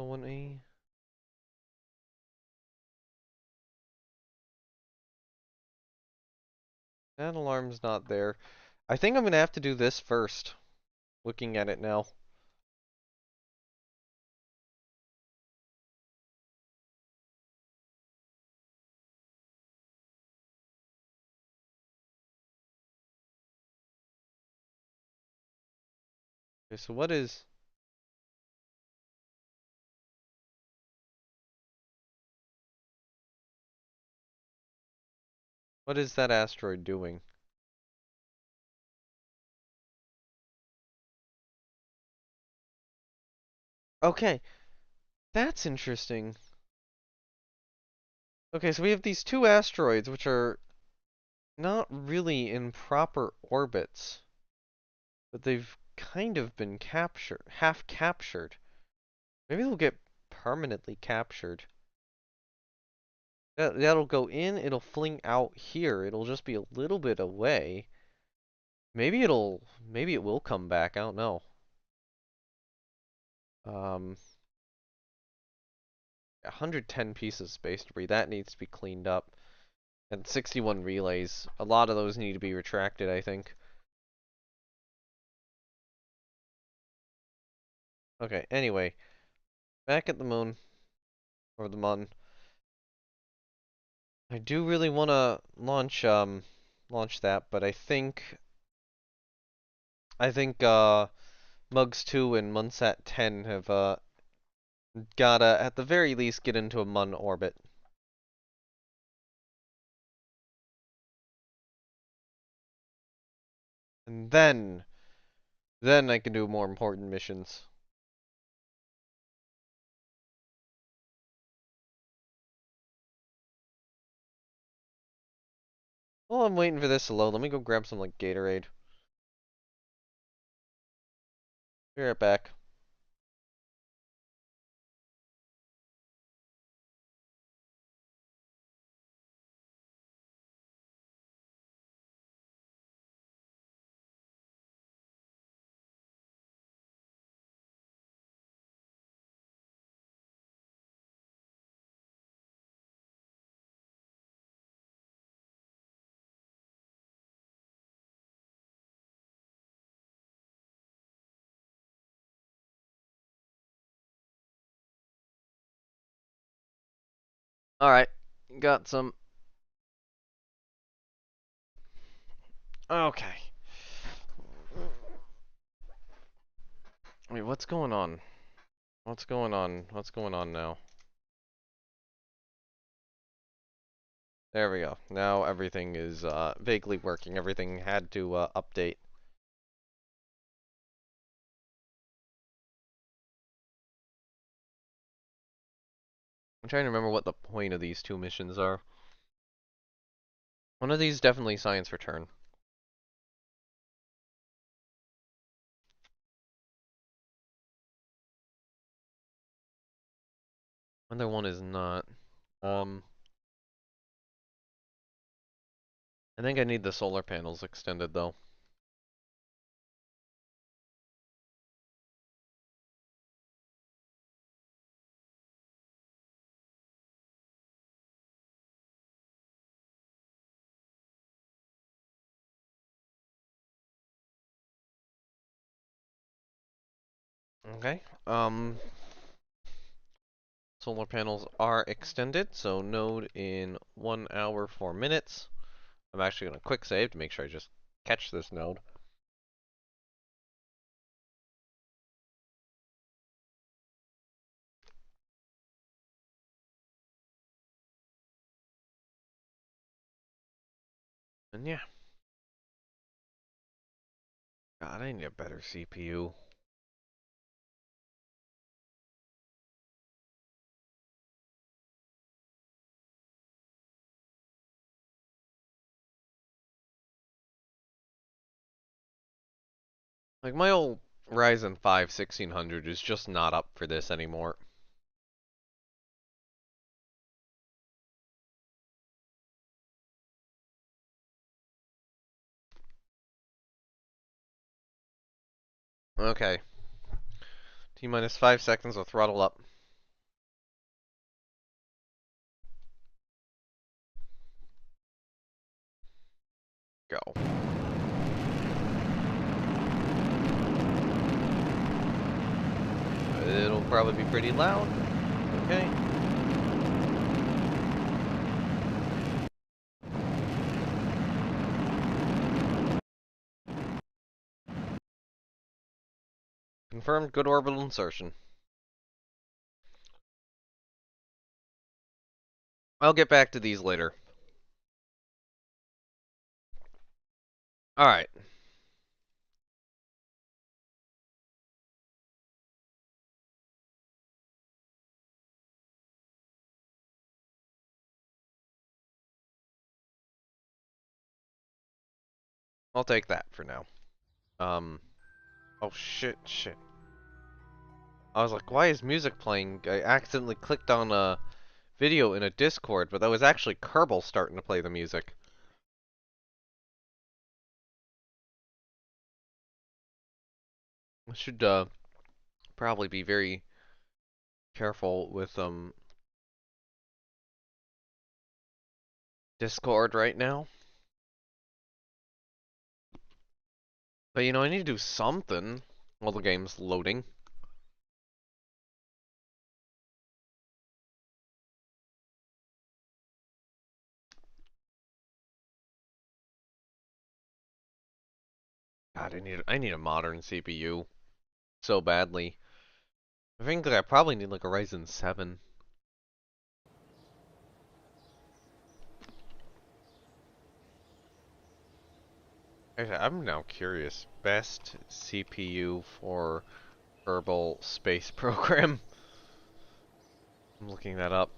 So when that alarm's not there. I think I'm gonna have to do this first. Looking at it now. Okay, so what is that asteroid doing? Okay, that's interesting. Okay, so we have these two asteroids which are not really in proper orbits, but they've kind of been captured, half captured. Maybe they'll get permanently captured. That'll go in, it'll fling out here. It'll just be a little bit away. Maybe it will come back. I don't know. Um, 110 pieces of space debris. That needs to be cleaned up. And 61 relays. A lot of those need to be retracted, I think. Okay, anyway. Back at the moon. Or the mun. I do really want to launch that, but I think Mugs 2 and Munsat 10 have gotta at the very least get into a Mun orbit. And then I can do more important missions. Well, I'm waiting for this to load. Let me go grab some like Gatorade. Be right back. Alright, got some. Okay. Wait, what's going on? What's going on? What's going on now? There we go. Now everything is vaguely working. Everything had to update. I'm trying to remember what the point of these two missions are. One of these definitely science return. Another one is not. Um, I think I need the solar panels extended though. Okay. Solar panels are extended, so node in 1 hour 4 minutes. I'm actually gonna quick save to make sure I just catch this node. And yeah. God, I need a better CPU. Like my old Ryzen 5 1600 is just not up for this anymore. Okay. T minus 5 seconds, I'll throttle up. go. It'll probably be pretty loud. Okay. Confirmed good orbital insertion. I'll get back to these later. Alright. I'll take that for now. Oh shit. I was like, why is music playing? I accidentally clicked on a video in a Discord, but that was actually Kerbal starting to play the music. I should, probably be very careful with, Discord right now. But, you know, I need to do something while the game's loading. God, I need a modern CPU so badly. I think that I probably need like a Ryzen 7. Actually, I'm now curious. Best CPU for Kerbal Space Program. I'm looking that up.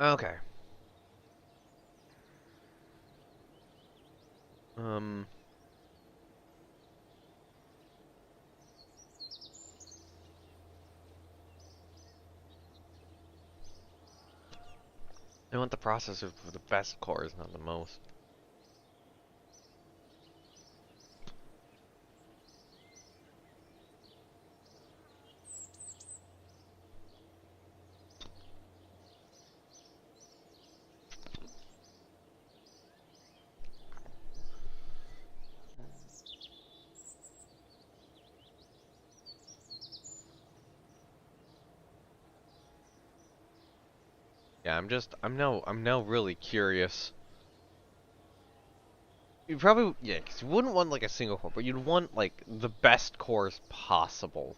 Okay. Um. I want the processor for the best cores, not the most. Yeah, I'm now really curious. You probably, yeah, 'cause you wouldn't want like a single core, but you'd want like the best cores possible.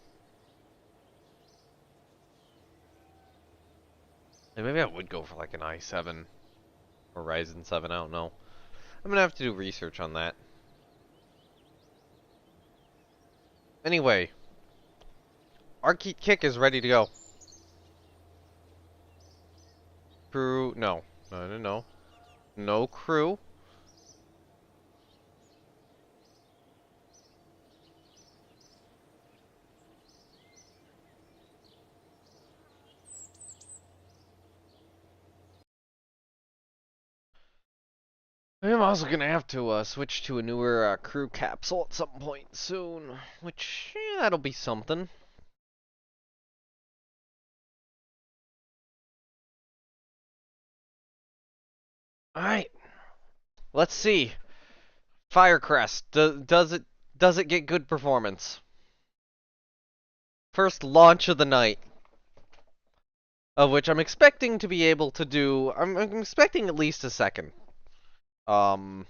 And maybe I would go for like an i7 or Ryzen 7, I don't know. I'm gonna have to do research on that. Anyway, our kick is ready to go. Crew, no. No crew. I'm also gonna have to switch to a newer crew capsule at some point soon, which, yeah, that'll be something. Alright, let's see. Firecrest, does it get good performance? First launch of the night, of which I'm expecting to be able to do. I'm expecting at least a second. Because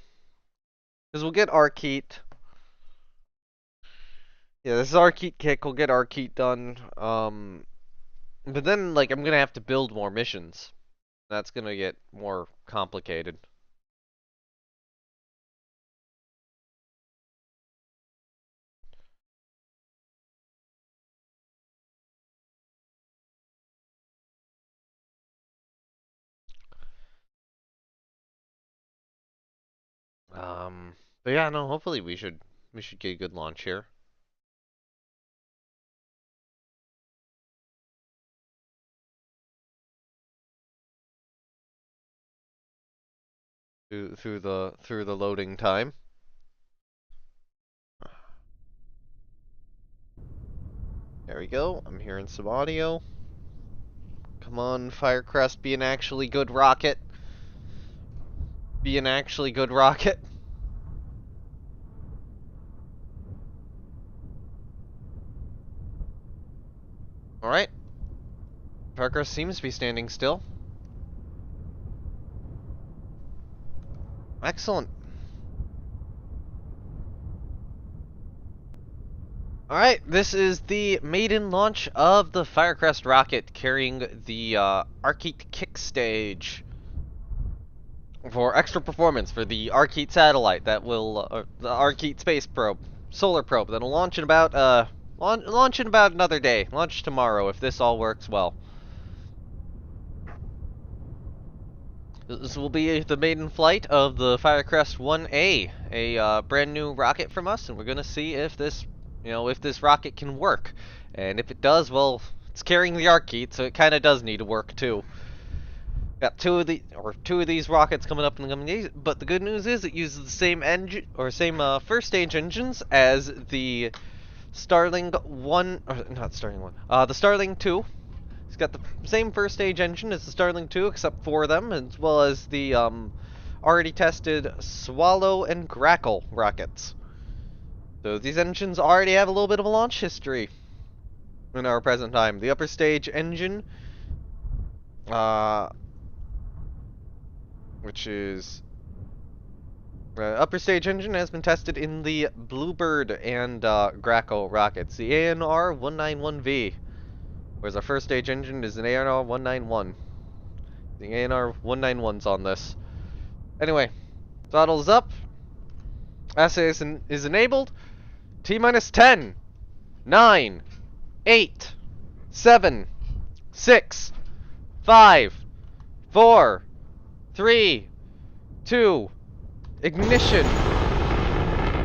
we'll get Arkeet. Yeah, this is Arkeet kick. We'll get Arkeet done. But then like I'm gonna have to build more missions. That's gonna get more complicated. But yeah, no. Hopefully we should get a good launch here. Through the loading time. There we go. I'm hearing some audio. Come Come on, Firecrest, be an actually good rocket. Be an actually good rocket. Alright. Firecrest seems to be standing still. Excellent. Alright, this is the maiden launch of the Firecrest rocket carrying the Arcite kick stage for extra performance for the Arcite satellite that will, the Arcite space probe, solar probe, that'll launch in about, launch in about another day. Launch tomorrow if this all works well. This will be the maiden flight of the Firecrest 1A, a brand new rocket from us, and we're gonna see if this, if this rocket can work. And if it does, well, it's carrying the Arcite, so it kind of does need to work too. Got two of these rockets coming up in the coming days, but the good news is it uses the same engine or same first stage engines as the Starling 1, or not Starling 1, the Starling 2. It's got the same first stage engine as the Starling 2, except for them, as well as the already tested Swallow and Grackle rockets. So these engines already have a little bit of a launch history in our present time. The upper stage engine, which is upper stage engine, has been tested in the Bluebird and Grackle rockets. The ANR 191V. Whereas our first stage engine is an ANR 191. The ANR 191's on this. Anyway, throttle's up. Assay is enabled. T-minus 10, 9, 8, 7, 6, 5, 4, 3, 2, ignition,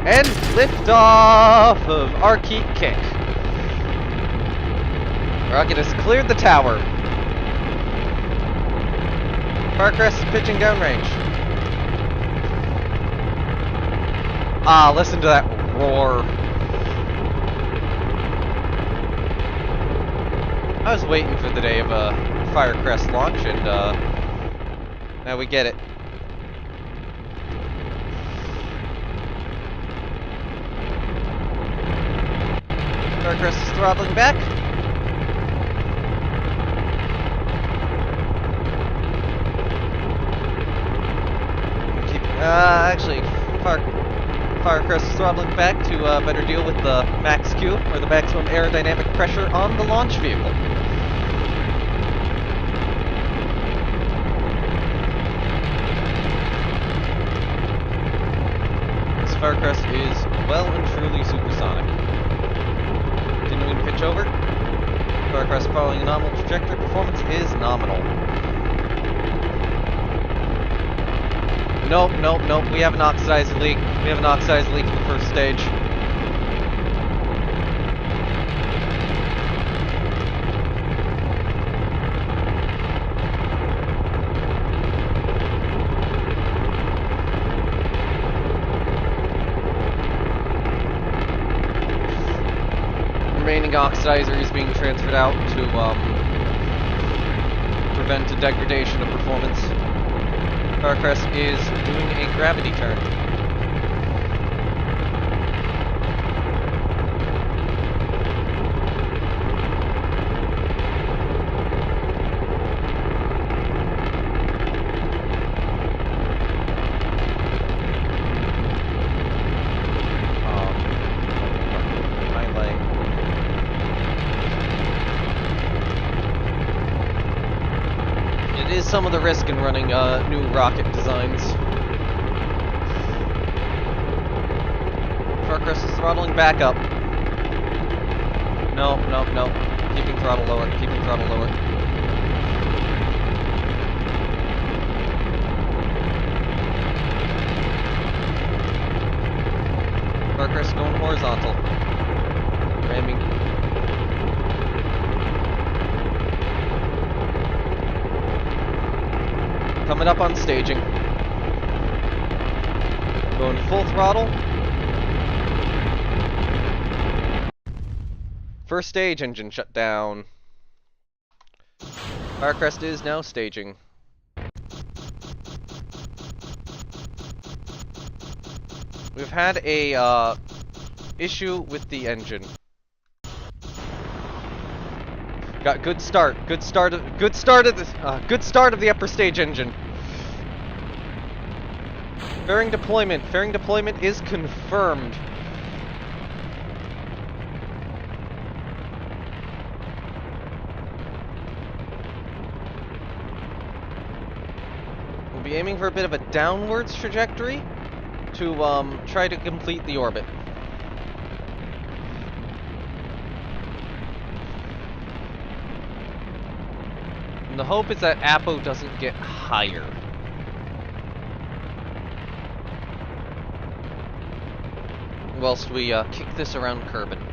and liftoff of Arcite kick. Rocket has cleared the tower. Firecrest is pitching downrange. Ah, listen to that roar. I was waiting for the day of a Firecrest launch, and now we get it. Firecrest is throttling back. Actually, Firecrest is throttling back to better deal with the max Q, or the maximum aerodynamic pressure on the launch vehicle. This Firecrest is well and truly supersonic. Continuing to pitch over. Firecrest following a nominal trajectory. Performance is nominal. Nope, nope, nope. We have an oxidized leak. We have an oxidized leak in the first stage. Remaining oxidizer is being transferred out to prevent a degradation of performance. Firecrest is doing a gravity turn. Some of the risk in running new rocket designs. Firecrest is throttling back up. No, no, no. Keeping throttle lower, keeping throttle lower. Firecrest going horizontal. Ramming. Coming up on staging. Going full throttle. First stage engine shut down. Firecrest is now staging. We've had a issue with the engine. Got good start. Good start of the upper stage engine. Fairing deployment. Fairing deployment is confirmed. We'll be aiming for a bit of a downwards trajectory to try to complete the orbit. And the hope is that Apo doesn't get higher. Whilst we kick this around Kerbin.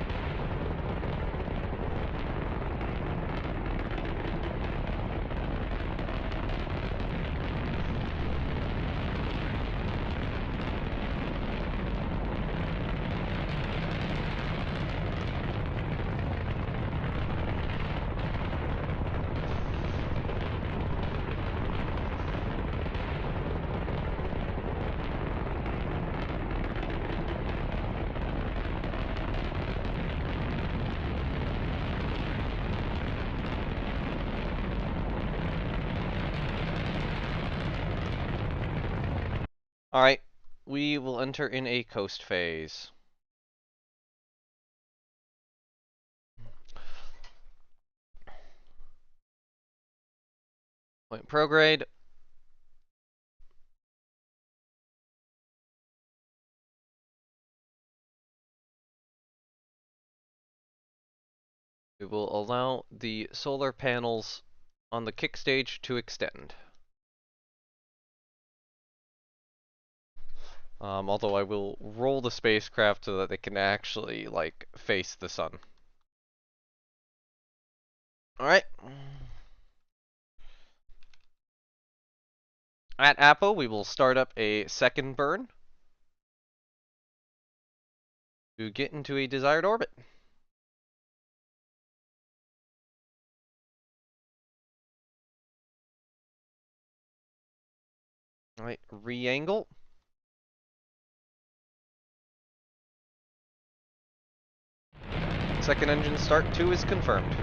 Alright, we will enter in a coast phase. Point prograde. We will allow the solar panels on the kick stage to extend. Although I will roll the spacecraft so that they can actually, like, face the sun. Alright. At Apo, we will start up a second burn to get into a desired orbit. Alright, re-angle. Second engine start 2 is confirmed.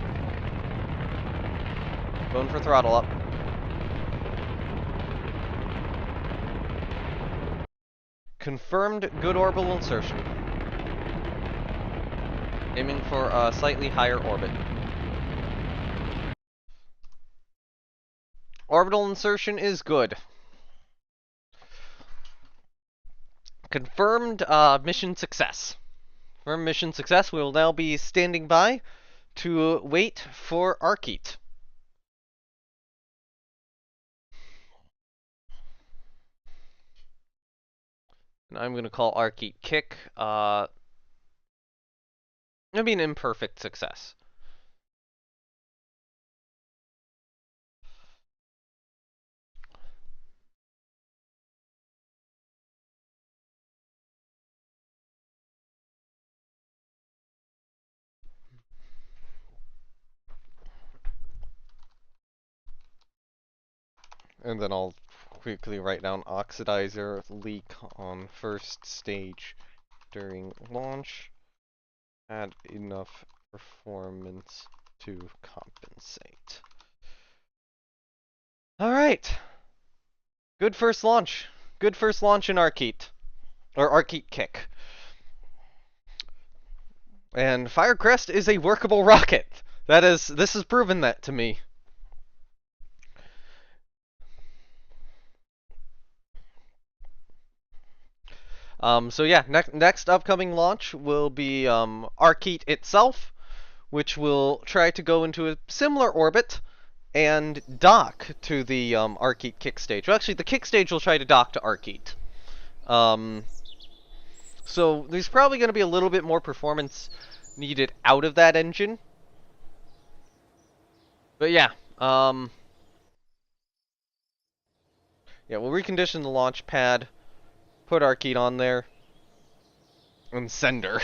Going for throttle up. Confirmed good orbital insertion. Aiming for a slightly higher orbit. Orbital insertion is good. Confirmed mission success. Confirmed mission success. We will now be standing by to wait for Arkeet. And I'm going to call Arkeet kick. It'll be an imperfect success. And then I'll quickly write down oxidizer leak on first stage during launch. Had enough performance to compensate. Alright. Good first launch. Good first launch in Arkeet. Or Arkeet kick. And Firecrest is a workable rocket. This has proven that to me. So yeah, next upcoming launch will be Arkeet itself, which will try to go into a similar orbit and dock to the Arkeet kick stage. Well, actually, the kick stage will try to dock to Arkeet. So there's probably going to be a little bit more performance needed out of that engine. But yeah, we'll recondition the launch pad, put Arkeet on there, and send her.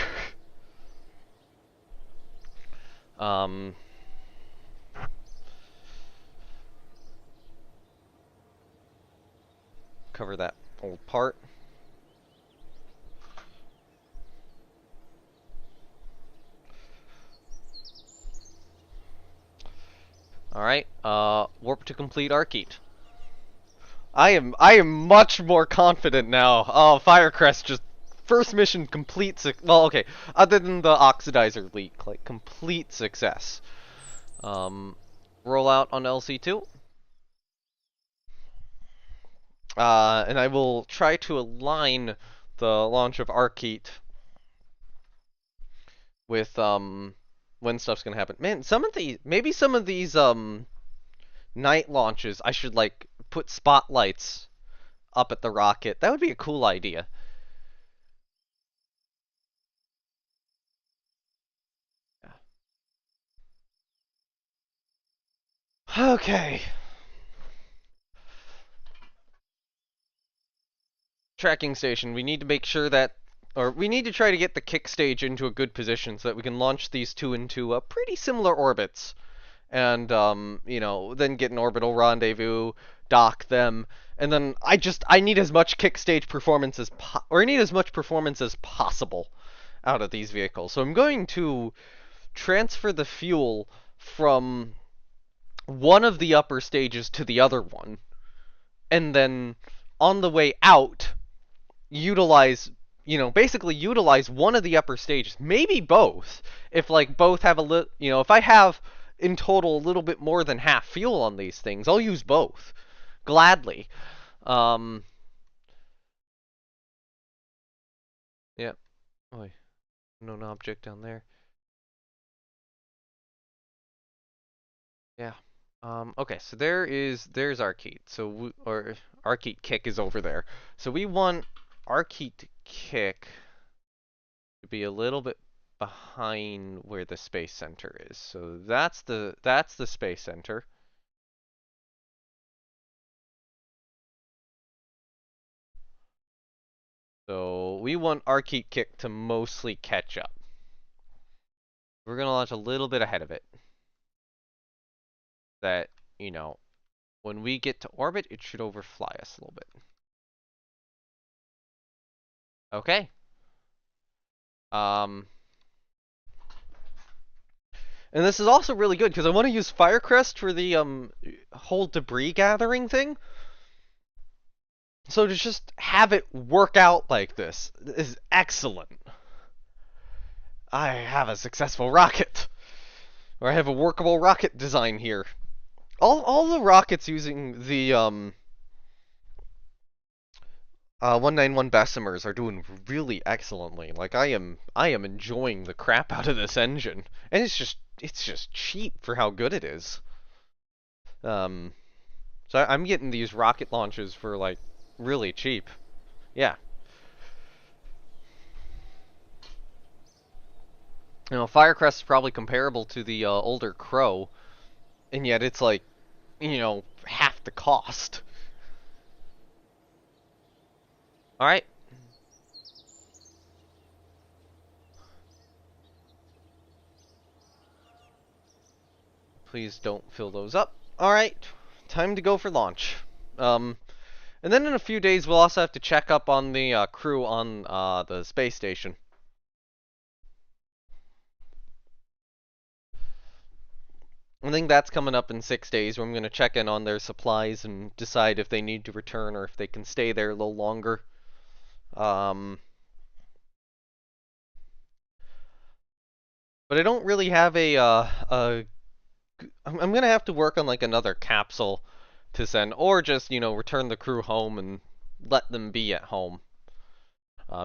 cover that old part. Alright, warp to complete Arcite. I am much more confident now. Oh, Firecrest just first mission complete well, okay, other than the oxidizer leak, like complete success. Roll out on LC2. And I will try to align the launch of Arcite with when stuff's gonna happen. Man, maybe some of these night launches I should like put spotlights up at the rocket. That would be a cool idea. Okay. Tracking station. We need to make sure that, or we need to try to get the kick stage into a good position so that we can launch these two into pretty similar orbits. And, you know, then get an orbital rendezvous, dock them, and then I need as much kick stage performance or I need as much performance as possible out of these vehicles. So I'm going to transfer the fuel from one of the upper stages to the other one, and then on the way out, basically utilize one of the upper stages, maybe both, if like both have if I have in total a little bit more than half fuel on these things, I'll use both, gladly. Yeah. Oh, known object down there. Yeah. Okay, so there's Arcite. Or Arcite kick is over there. So we want Arcite kick to be a little bit behind where the space center is. So that's the space center. So we want Arcite kick to mostly catch up. We're gonna launch a little bit ahead of it. That, when we get to orbit, it should overfly us a little bit. Okay. And this is also really good because I want to use Firecrest for the whole debris gathering thing. So to just have it work out like this is excellent. I have a successful rocket. Or I have a workable rocket design here. All the rockets using the 191 Bessemers are doing really excellently. Like I am enjoying the crap out of this engine, and it's just cheap for how good it is. So I'm getting these rocket launches for like really cheap. Yeah. Firecrest is probably comparable to the older Crow, and yet it's like, half the cost. Alright. Please don't fill those up. Alright, time to go for launch. And then in a few days we'll also have to check up on the crew on the space station. I think that's coming up in 6 days, where I'm going to check in on their supplies and decide if they need to return or if they can stay there a little longer. But I don't really have I'm going to have to work on like another capsule to send, or just, return the crew home and let them be at home.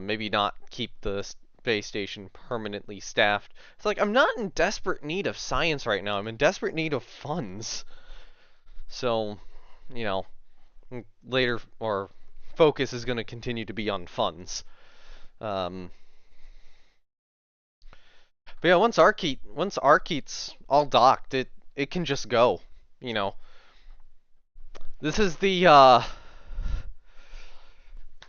Maybe not keep the space station permanently staffed. It's like, I'm not in desperate need of science right now. I'm in desperate need of funds. So, later, or focus is going to continue to be on funds. But yeah, once Arcite's all docked, it can just go. This is the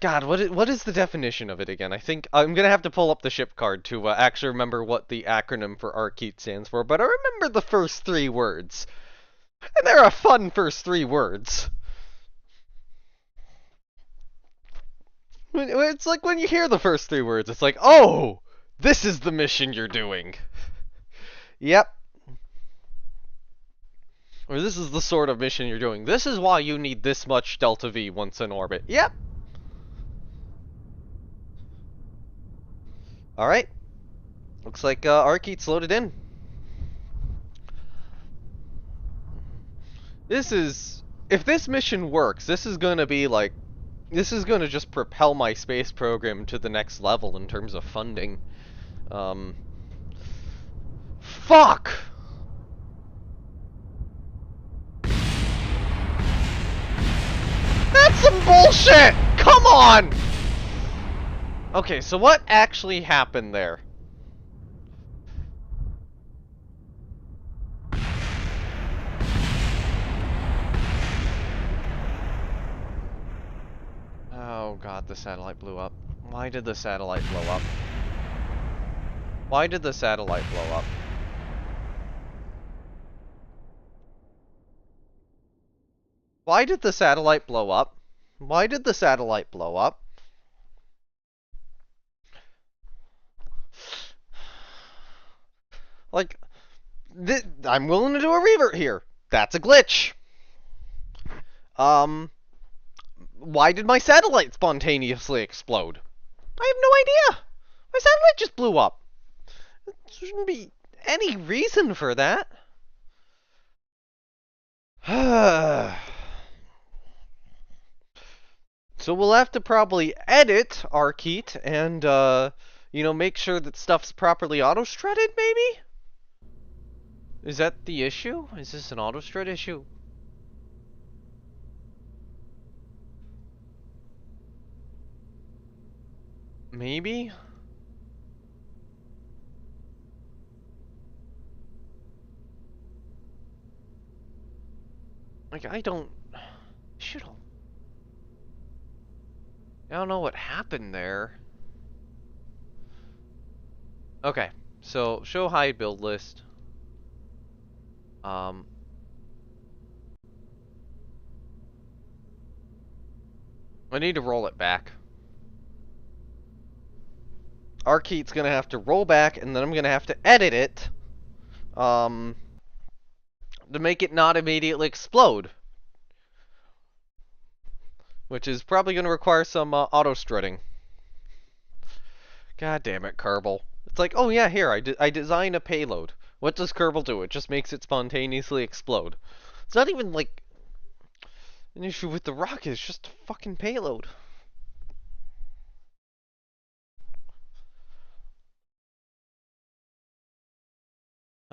God, what is the definition of it again? I think I'm gonna have to pull up the ship card to actually remember what the acronym for Arcite stands for, but I remember the first 3 words. And they're a fun first 3 words. It's like when you hear the first three words, it's like, oh, this is the mission you're doing. Yep. Or this is the sort of mission you're doing. This is why you need this much delta V once in orbit. Yep. Alright. Looks like Arkeet's loaded in. This is... If this mission works, this is gonna be like... This is gonna just propel my space program to the next level in terms of funding. Fuck! That's some bullshit! Come on! Okay, so what actually happened there? Oh god, the satellite blew up. Why did the satellite blow up? Why did the satellite blow up? Why did the satellite blow up? Why did the satellite blow up? Like, I'm willing to do a revert here. That's a glitch. Why did my satellite spontaneously explode? I have no idea. My satellite just blew up. There shouldn't be any reason for that. So we'll have to probably edit Arkeet and, you know, make sure that stuff's properly auto-strutted, maybe? Is that the issue? Is this an auto-strut issue? Maybe? Like, I don't know what happened there. Okay, so show hide build list. I need to roll it back. Arkeet's gonna have to roll back, and then I'm gonna have to edit it, to make it not immediately explode. Which is probably gonna require some, auto-strutting. God damn it, Kerbal. It's like, oh yeah, here, I design a payload. What does Kerbal do? It just makes it spontaneously explode. It's not even, like, an issue with the rocket, it's just a fucking payload.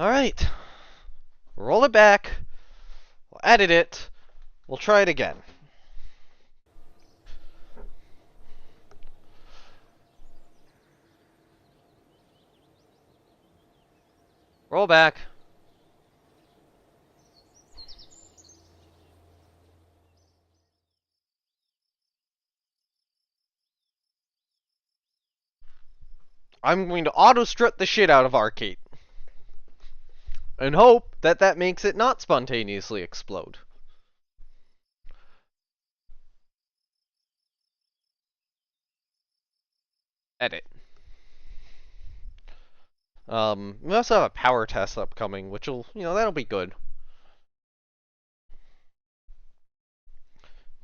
Alright. Roll it back. We'll edit it. We'll try it again. Roll back. I'm going to auto-strut the shit out of Arkeet. And hope that that makes it not spontaneously explode. Edit. We also have a power test upcoming, which will, you know, that'll be good.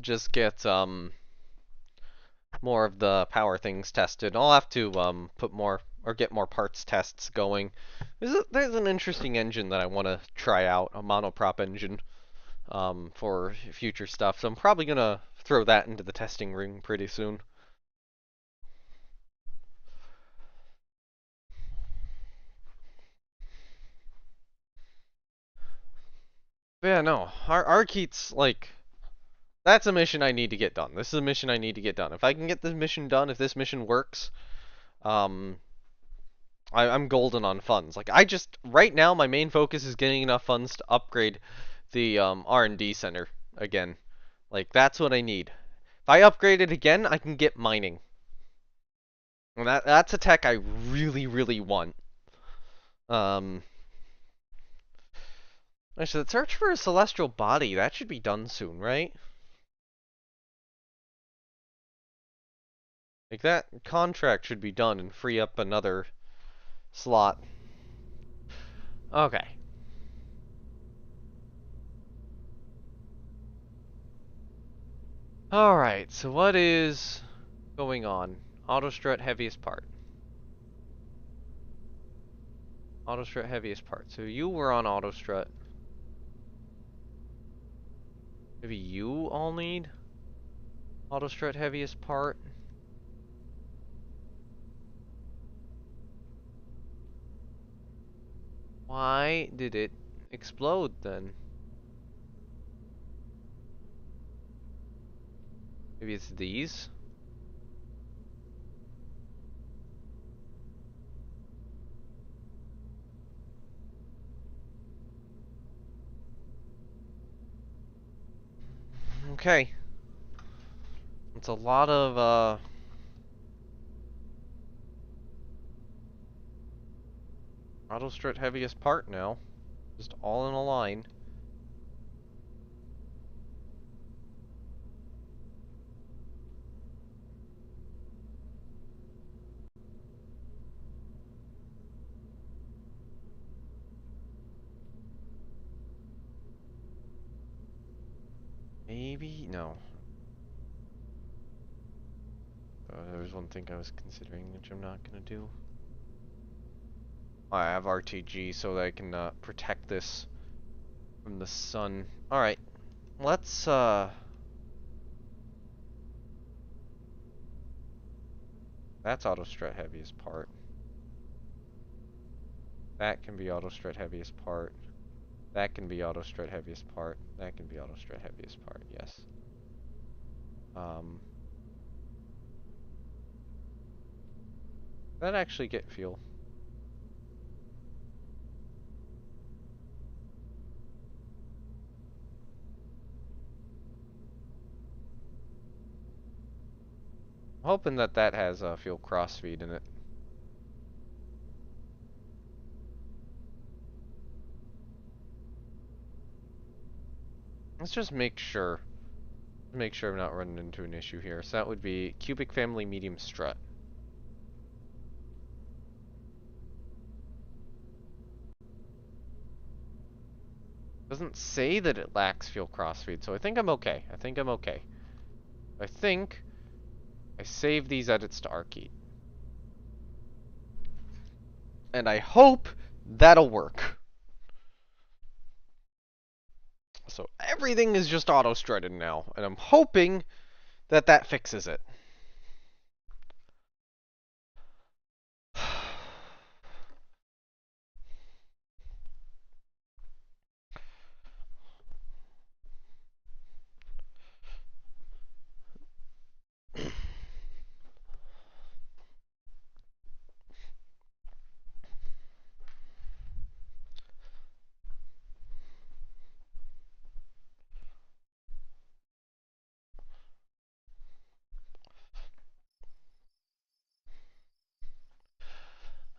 Just get, more of the power things tested. I'll have to, put more, or get more parts tests going. There's an interesting engine that I want to try out, a monoprop engine, for future stuff. So I'm probably gonna throw that into the testing ring pretty soon. But yeah, no, Arkeet's, like, that's a mission I need to get done. This is a mission I need to get done. If I can get this mission done, if this mission works, I'm golden on funds. Like, right now, my main focus is getting enough funds to upgrade the, R&D center again. Like, that's what I need. If I upgrade it again, I can get mining. And that's a tech I really, really want. Actually, the search for a celestial body, that should be done soon, right? Like, that contract should be done and free up another slot. Okay. Alright, so what is going on? Autostrut heaviest part. Autostrut heaviest part. So you were on Autostrut. Maybe you all need Autostrut heaviest part? Why did it explode then? Maybe it's these? Okay. It's a lot of, Autostrut heaviest part now. Just all in a line. Maybe? No. There was one thing I was considering, which I'm not gonna do. I have RTG so that I can protect this from the sun. Alright, let's that's Autostrut heaviest part. That can be Autostrut heaviest part. That can be Autostrut heaviest part. That can be Autostrut heaviest part, yes. That actually get fuel. I'm hoping that that has fuel crossfeed in it. Let's just make sure. Make sure I'm not running into an issue here. So that would be cubic family medium strut. Doesn't say that it lacks fuel crossfeed, so I think I'm okay. I think I'm okay. I think I save these edits to Arcade. And I hope that'll work. So everything is just auto-strutted now, and I'm hoping that that fixes it.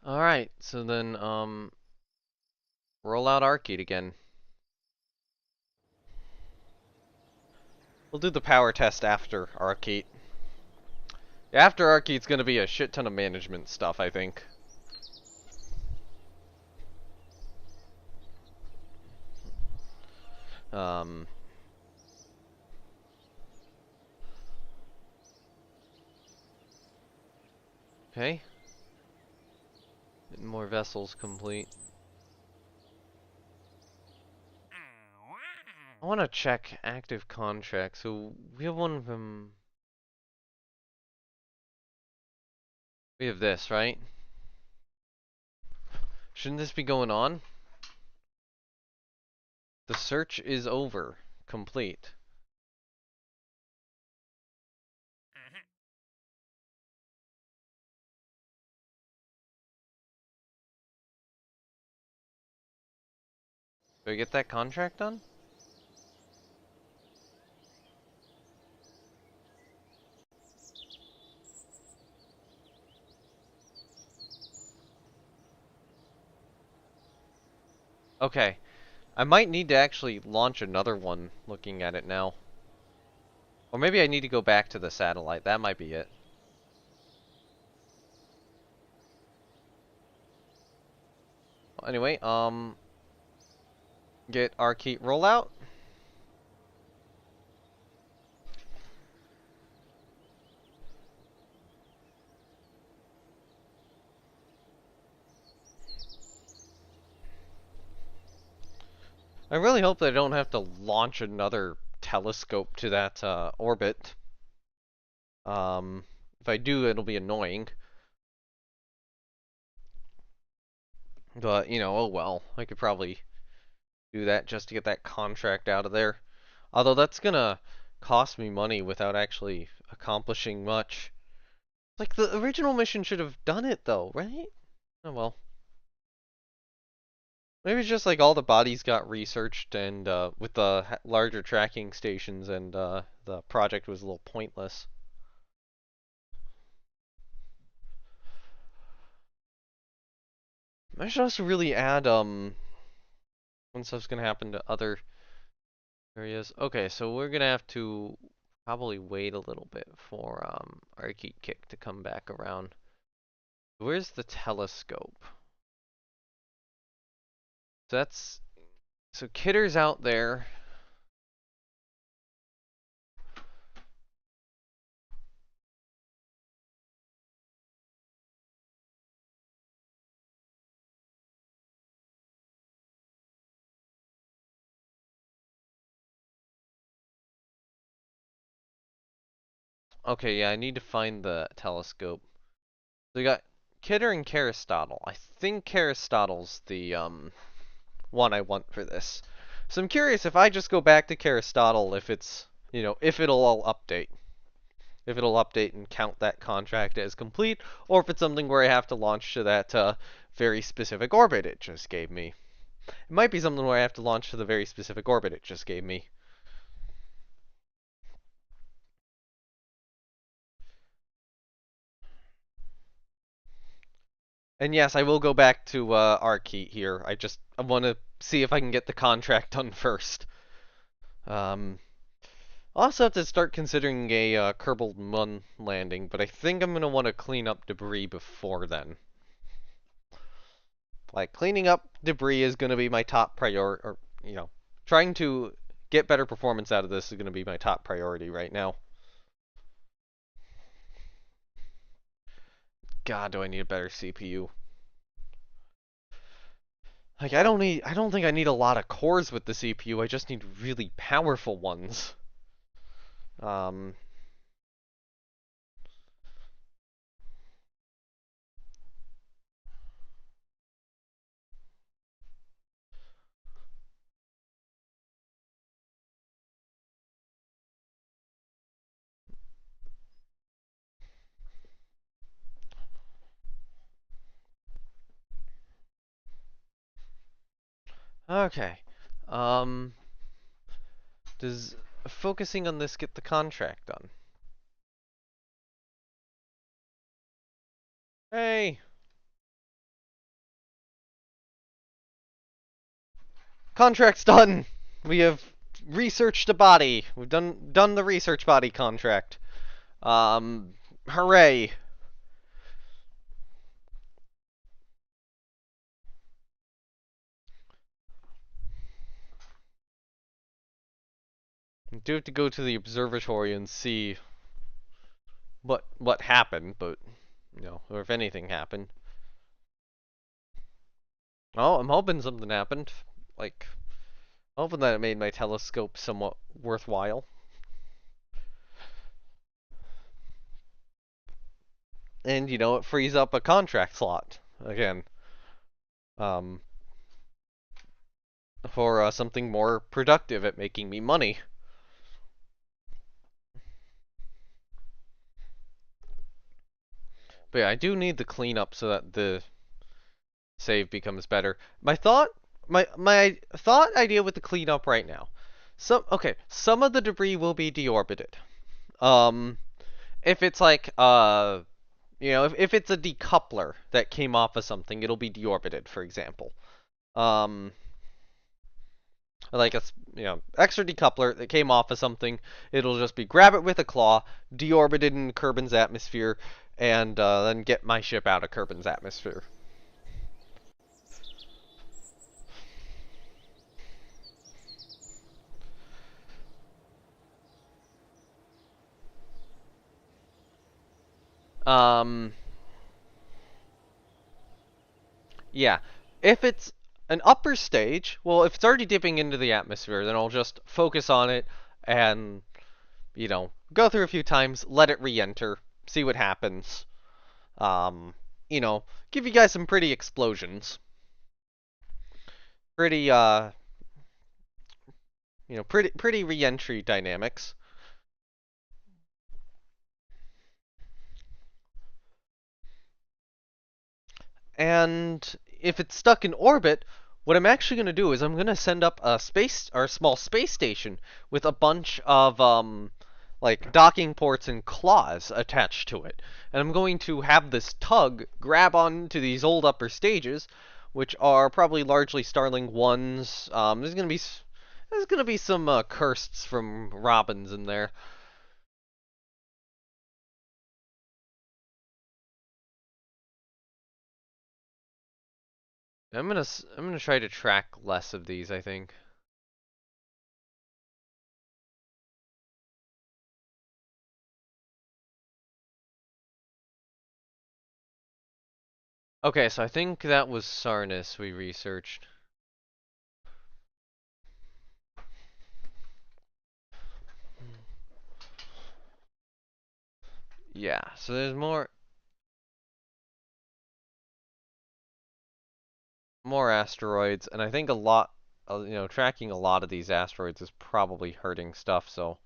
Alright, so then, roll out Arcade again. We'll do the power test after Arcade. After Arcade's gonna be a shit ton of management stuff, I think. Okay. More vessels complete. I want to check active contracts. So we have one of them. We have this, right? Shouldn't this be going on? The search is over. Complete. Do I get that contract done? Okay. I might need to actually launch another one looking at it now. Or maybe I need to go back to the satellite. That might be it. Anyway, get our key rollout. I really hope they don't have to launch another telescope to that orbit. If I do, it'll be annoying. But, you know, oh well. I could probably do that just to get that contract out of there. Although that's gonna cost me money without actually accomplishing much. Like, the original mission should have done it, though, right? Oh well. Maybe it's just like all the bodies got researched and with the larger tracking stations and the project was a little pointless. I should also really add when stuff's gonna happen to other areas. Okay, so we're gonna have to probably wait a little bit for Arcade Kick to come back around. Where's the telescope? So that's so Kitter's out there. Okay, yeah, I need to find the telescope. So we got Kidder and Aristotle. I think Aristotle's the one I want for this. So I'm curious if I just go back to Aristotle, if it's, you know, if it'll all update. If it'll update and count that contract as complete, or if it's something where I have to launch to that very specific orbit it just gave me. It might be something where I have to launch to the very specific orbit it just gave me. And yes, I will go back to Arkeet here. I want to see if I can get the contract done first. Um, I'll also have to start considering a Kerbal Moon landing, but I think I'm going to want to clean up debris before then. Like, cleaning up debris is going to be my top priority, or, you know, trying to get better performance out of this is going to be my top priority right now. God, do I need a better CPU. Like, I don't think I need a lot of cores with the CPU, I just need really powerful ones. Um, okay. Um, does focusing on this get the contract done? Hey! Contract's done! We have researched a body. We've done the research body contract. Hooray! I do have to go to the observatory and see what happened, but you know, or if anything happened. Oh, I'm hoping something happened. Like, hoping that it made my telescope somewhat worthwhile. And, you know, it frees up a contract slot again. Um, for something more productive at making me money. But yeah, I do need the cleanup so that the save becomes better. My thought idea with the cleanup right now. Some of the debris will be deorbited. Um, if it's like you know, if it's a decoupler that came off of something, it'll be deorbited, for example. Um, like a you know extra decoupler that came off of something, it'll just be grab it with a claw, deorbit it in Kerbin's atmosphere, and then get my ship out of Kerbin's atmosphere. Um, yeah. If it's an upper stage, well, if it's already dipping into the atmosphere, then I'll just focus on it and, go through a few times, let it re-enter, see what happens. Um, you know, give you guys some pretty explosions. Pretty, pretty re-entry dynamics. And if it's stuck in orbit, what I'm actually going to do is I'm going to send up a space or a small space station with a bunch of like docking ports and claws attached to it. And I'm going to have this tug grab onto these old upper stages, which are probably largely Starling 1s. There's going to be some Kirsts from Robins in there. I'm gonna try to track less of these, I think. Okay, so I think that was Sarnis we researched. Yeah, so there's more asteroids, and I think tracking a lot of these asteroids is probably hurting stuff, so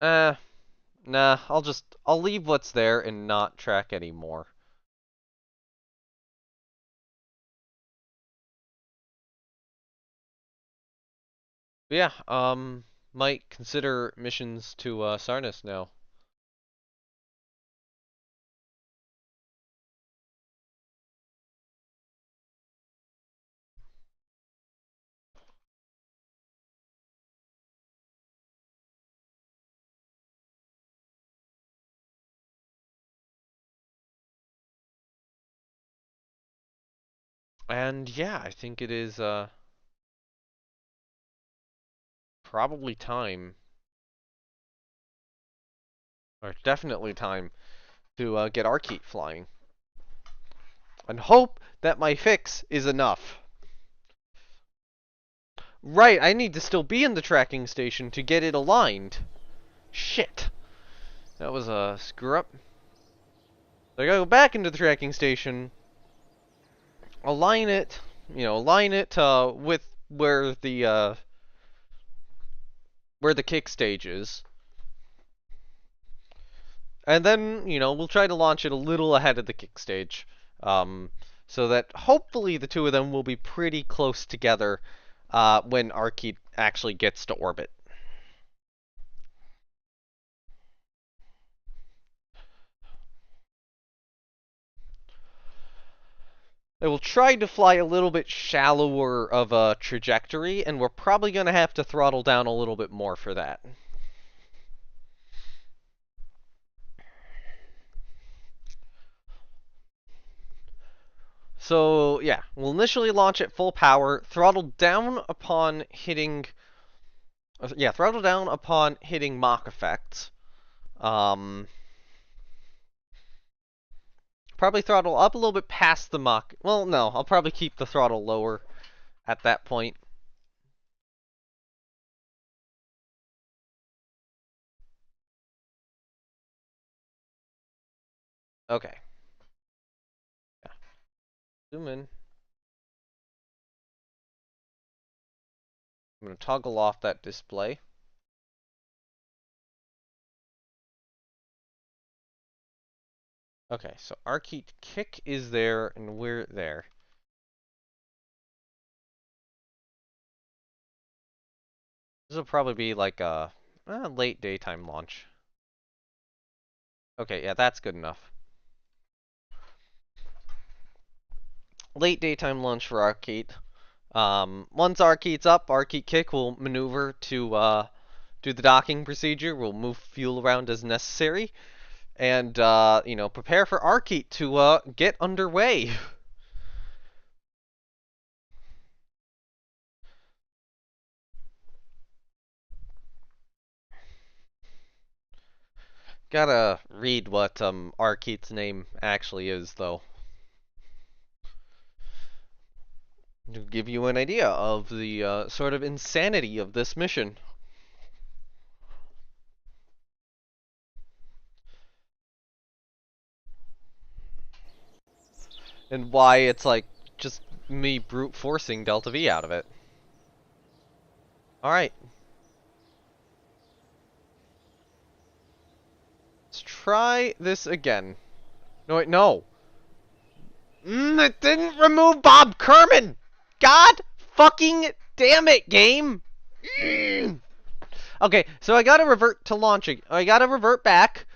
eh, nah, I'll leave what's there and not track any more. But yeah, might consider missions to Sarnis now. And yeah, I think it is probably time, or definitely time, to get Arkeet flying. And hope that my fix is enough. Right, I need to still be in the tracking station to get it aligned. Shit. That was a screw up. So I gotta go back into the tracking station, align it with where the kick stage is. And then, we'll try to launch it a little ahead of the kick stage. Um, so that hopefully the two of them will be pretty close together when Arkeet actually gets to orbit. They will try to fly a little bit shallower of a trajectory, and we're probably going to have to throttle down a little bit more for that. So, yeah, we'll initially launch at full power, throttle down upon hitting Mach effects. Um, Probably throttle up a little bit past the Mach. Well, no, I'll probably keep the throttle lower at that point. Okay. Yeah. Zoom in. I'm going to toggle off that display. Okay, so Arkeet kick is there, and we're there. This will probably be like a late daytime launch. Okay, yeah, that's good enough. Late daytime launch for Arkeet. Once Arkeet's up, Arkeet kick will maneuver to do the docking procedure. We'll move fuel around as necessary, and prepare for Arkeet to get underway. Gotta read what Arkeet's name actually is, though, to give you an idea of the sort of insanity of this mission. And why it's like just me brute forcing Delta V out of it. Alright. Let's try this again. No, wait, no. It didn't remove Bob Kerman! God fucking damn it, game! Okay, so I gotta revert to launching. I gotta revert back.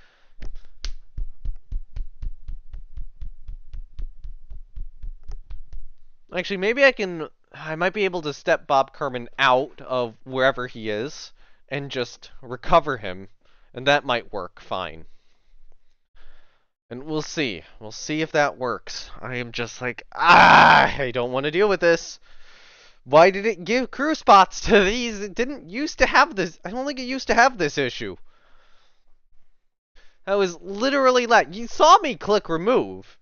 Actually, maybe I might be able to step Bob Kerman out of wherever he is and just recover him. And that might work fine. And we'll see. We'll see if that works. I am just like, I don't want to deal with this. Why did it give crew spots to these? It didn't used to have this. I don't think it used to have this issue. I was literally lag. You saw me click remove.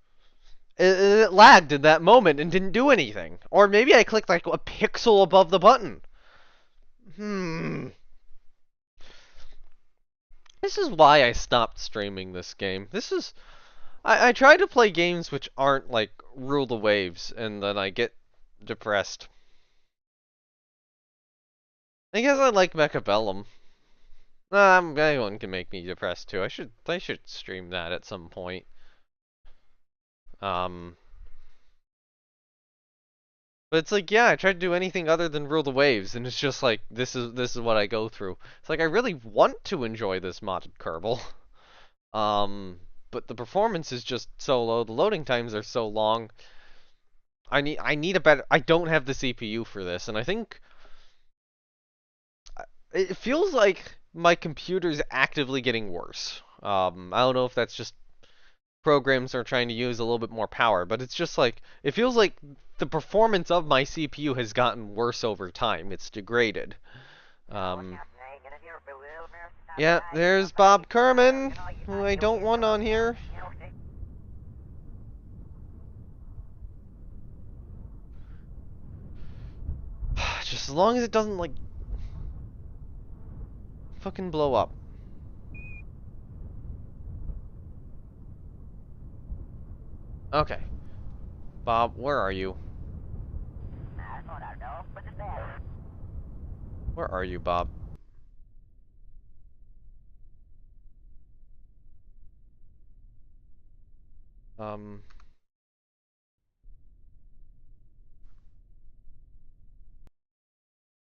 It lagged in that moment and didn't do anything. Or maybe I clicked like a pixel above the button. This is why I stopped streaming this game. I try to play games which aren't like Rule the Waves, and then I get depressed. I guess I like Mechabellum. Anyone can make me depressed too. I should stream that at some point. But it's like, yeah, I try to do anything other than Rule the Waves, and it's just like this is what I go through. It's like I really want to enjoy this modded Kerbal. But the performance is just so low. The loading times are so long. I need a better. I don't have the CPU for this, and I think it feels like my computer's actively getting worse. I don't know if that's just programs are trying to use a little bit more power, but it's just like it feels like the performance of my CPU has gotten worse over time. It's degraded. Yeah, there's Bob Kerman, who I don't want on here. Just as long as it doesn't, like, fucking blow up. Okay. Bob, where are you? Where are you, Bob?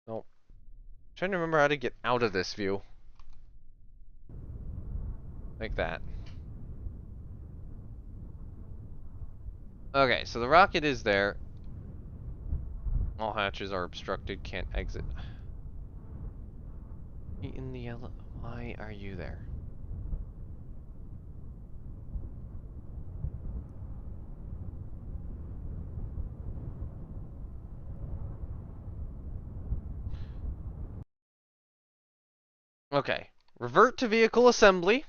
Nope. Trying to remember how to get out of this view. Like that. Okay, so the rocket is there. All hatches are obstructed, can't exit. In the yellow. Why are you there? Okay. Revert to vehicle assembly.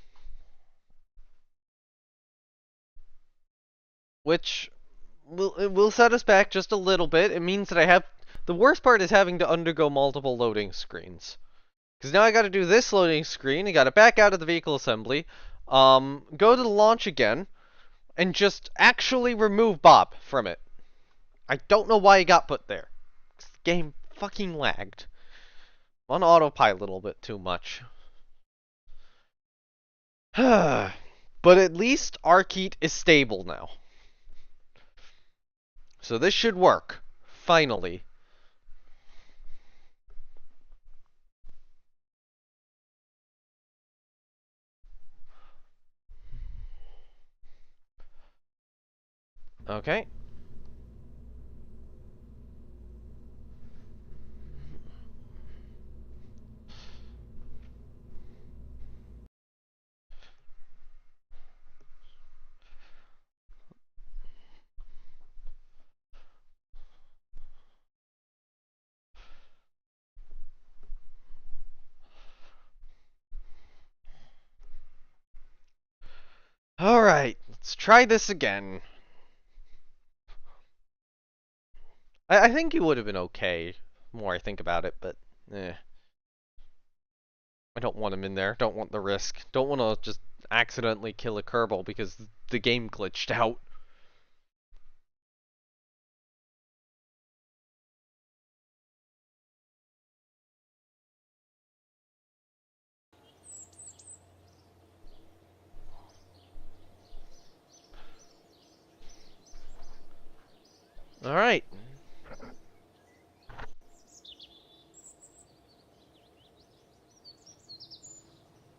Which will set us back just a little bit. It means that I have... The worst part is having to undergo multiple loading screens. Because now I gotta do this loading screen, I gotta back out of the vehicle assembly, go to the launch again, and just actually remove Bob from it. I don't know why he got put there. The game fucking lagged. I'm on autopilot a little bit too much. But at least Arkeet is stable now. So this should work. Finally. Okay. Alright, let's try this again. I think he would have been okay, the more I think about it, but eh. I don't want him in there. Don't want the risk. Don't want to just accidentally kill a Kerbal because the game glitched out. Alright.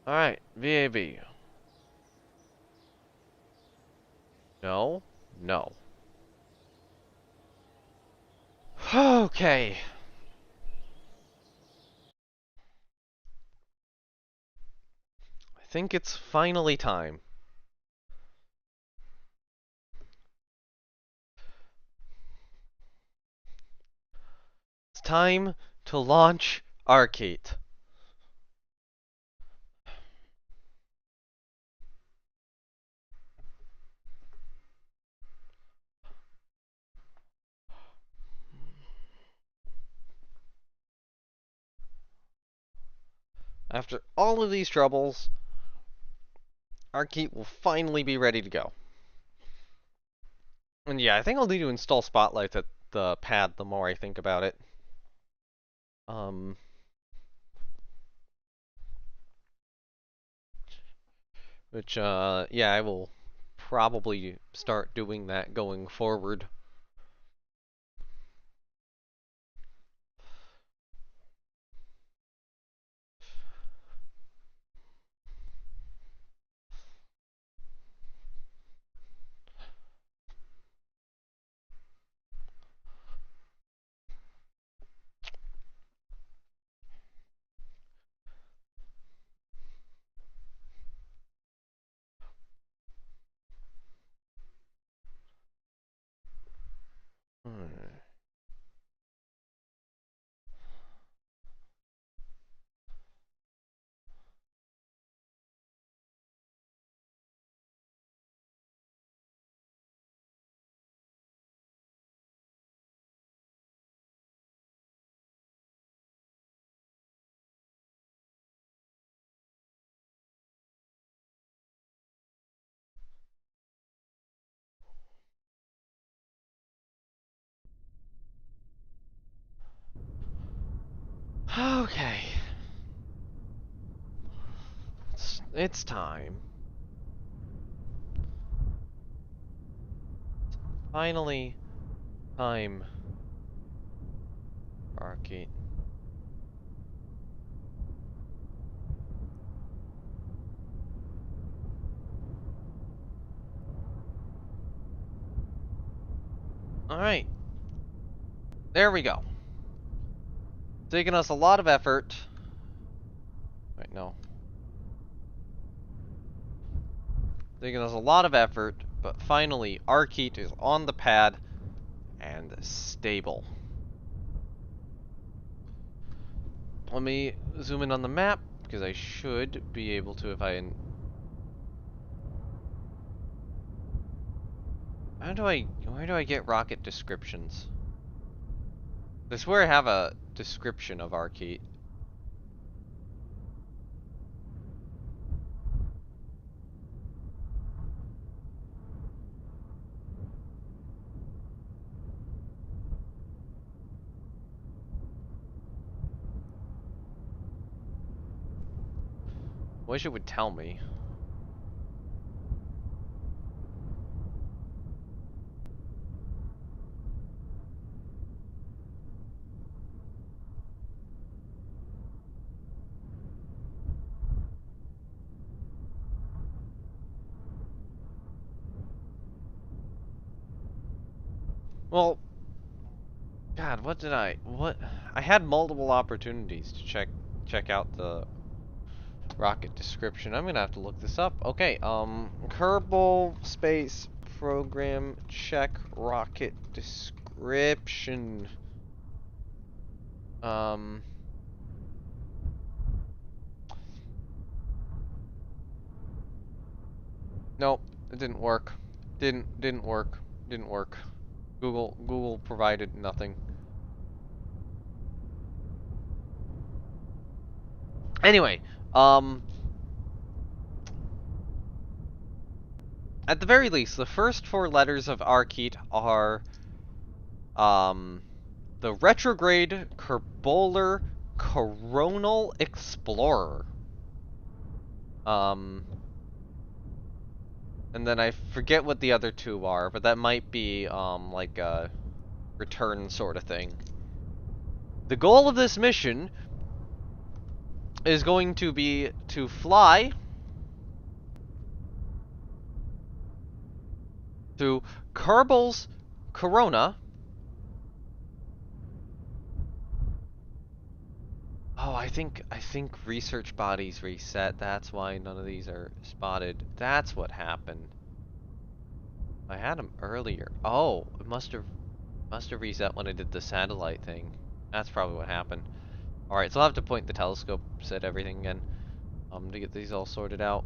Alright, VAB. No. No. Okay. I think it's finally time. It's time to launch Arcade. After all of these troubles, Arcade will finally be ready to go. And yeah, I think I'll need to install spotlights at the pad the more I think about it. Which, yeah, I will probably start doing that going forward. Hmm. Okay. It's time. Finally, time. Arcade. Alright. There we go. Taking us a lot of effort. Wait, no. Taking us a lot of effort, but finally, Arcade is on the pad and stable. Let me zoom in on the map, because I should be able to if I... Where do I get rocket descriptions? I swear I have a description of Arcade. Wish it would tell me. Well, God, what? I had multiple opportunities to check out the rocket description. I'm gonna have to look this up. Okay, Kerbal space program check rocket description. Nope. It didn't work. Didn't work. Didn't work. Google provided nothing. Anyway, at the very least, the first four letters of Arkeet are the retrograde Kerbolar Coronal Explorer. And then I forget what the other two are, but that might be like a return sort of thing. The goal of this mission is going to be to fly to Kerbal's Corona. Oh, I think research bodies reset. That's why none of these are spotted. That's what happened. I had them earlier. Oh, it must have reset when I did the satellite thing. That's probably what happened. All right, so I'll have to point the telescope at everything again, to get these all sorted out.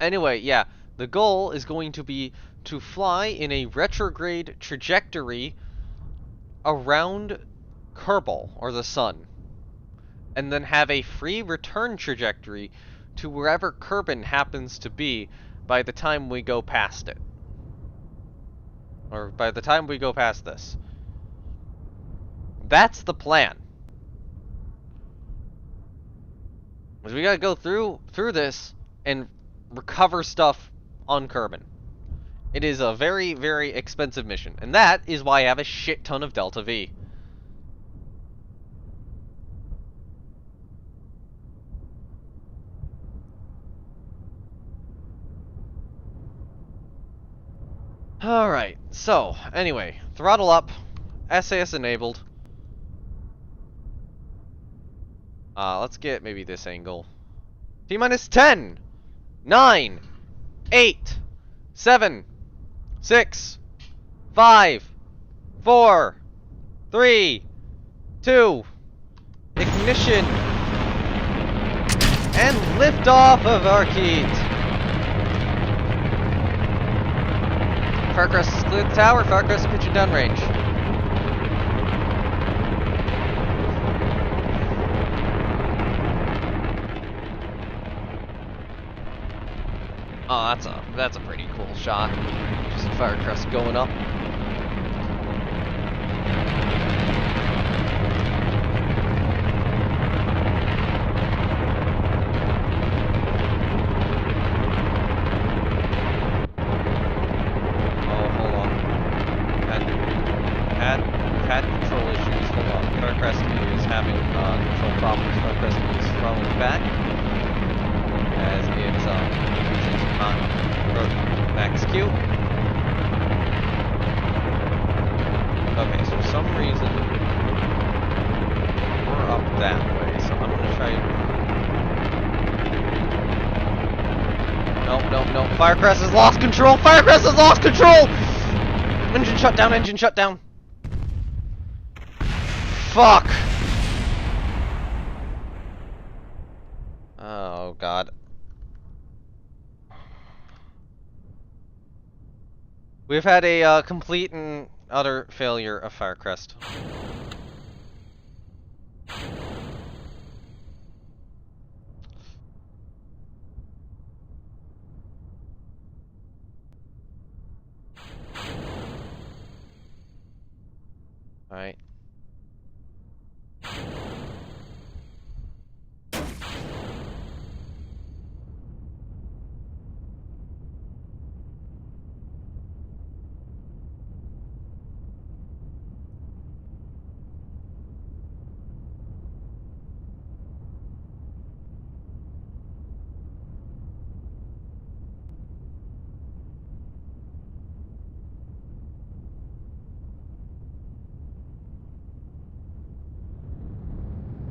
Anyway, yeah, the goal is going to be to fly in a retrograde trajectory around Kerbal, or the sun, and then have a free return trajectory to wherever Kerbin happens to be by the time we go past it. Or by the time we go past this. That's the plan. Because we gotta go through this and recover stuff on Kerbin. It is a very, very expensive mission. And that is why I have a shit ton of Delta V. Alright, so, anyway, throttle up, SAS enabled. Let's get maybe this angle. T-minus 10, 9, 8, 7, 6, 5, 4, 3, 2, ignition, and liftoff of Arkeet. Farcrest has cleared the tower. Farcrest pitching downrange. Oh, that's a pretty cool shot. Just Farcrest going up. Had control issues. Hold on. Farcrest is having control problems. Farcrest is throttling back as it's max Q. Okay, so for some reason we're up that way, so I'm gonna try. No. Farcrest has lost control. Farcrest has lost control. Engine shut down. Engine shut down. Fuck! Oh, God. We've had a complete and utter failure of Farcrest. Alright.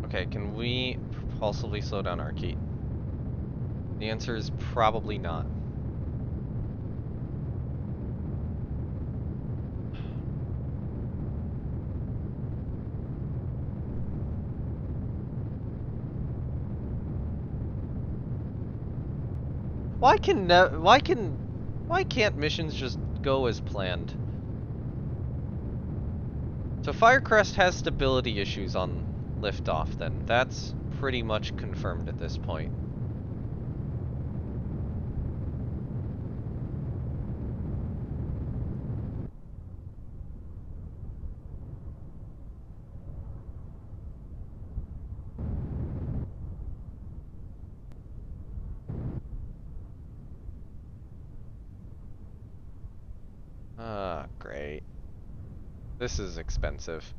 Okay, can we propulsively slow down Arkeet? The answer is probably not. why can't missions just go as planned? So Firecrest has stability issues on liftoff then. That's pretty much confirmed at this point. Ah, great. This is expensive.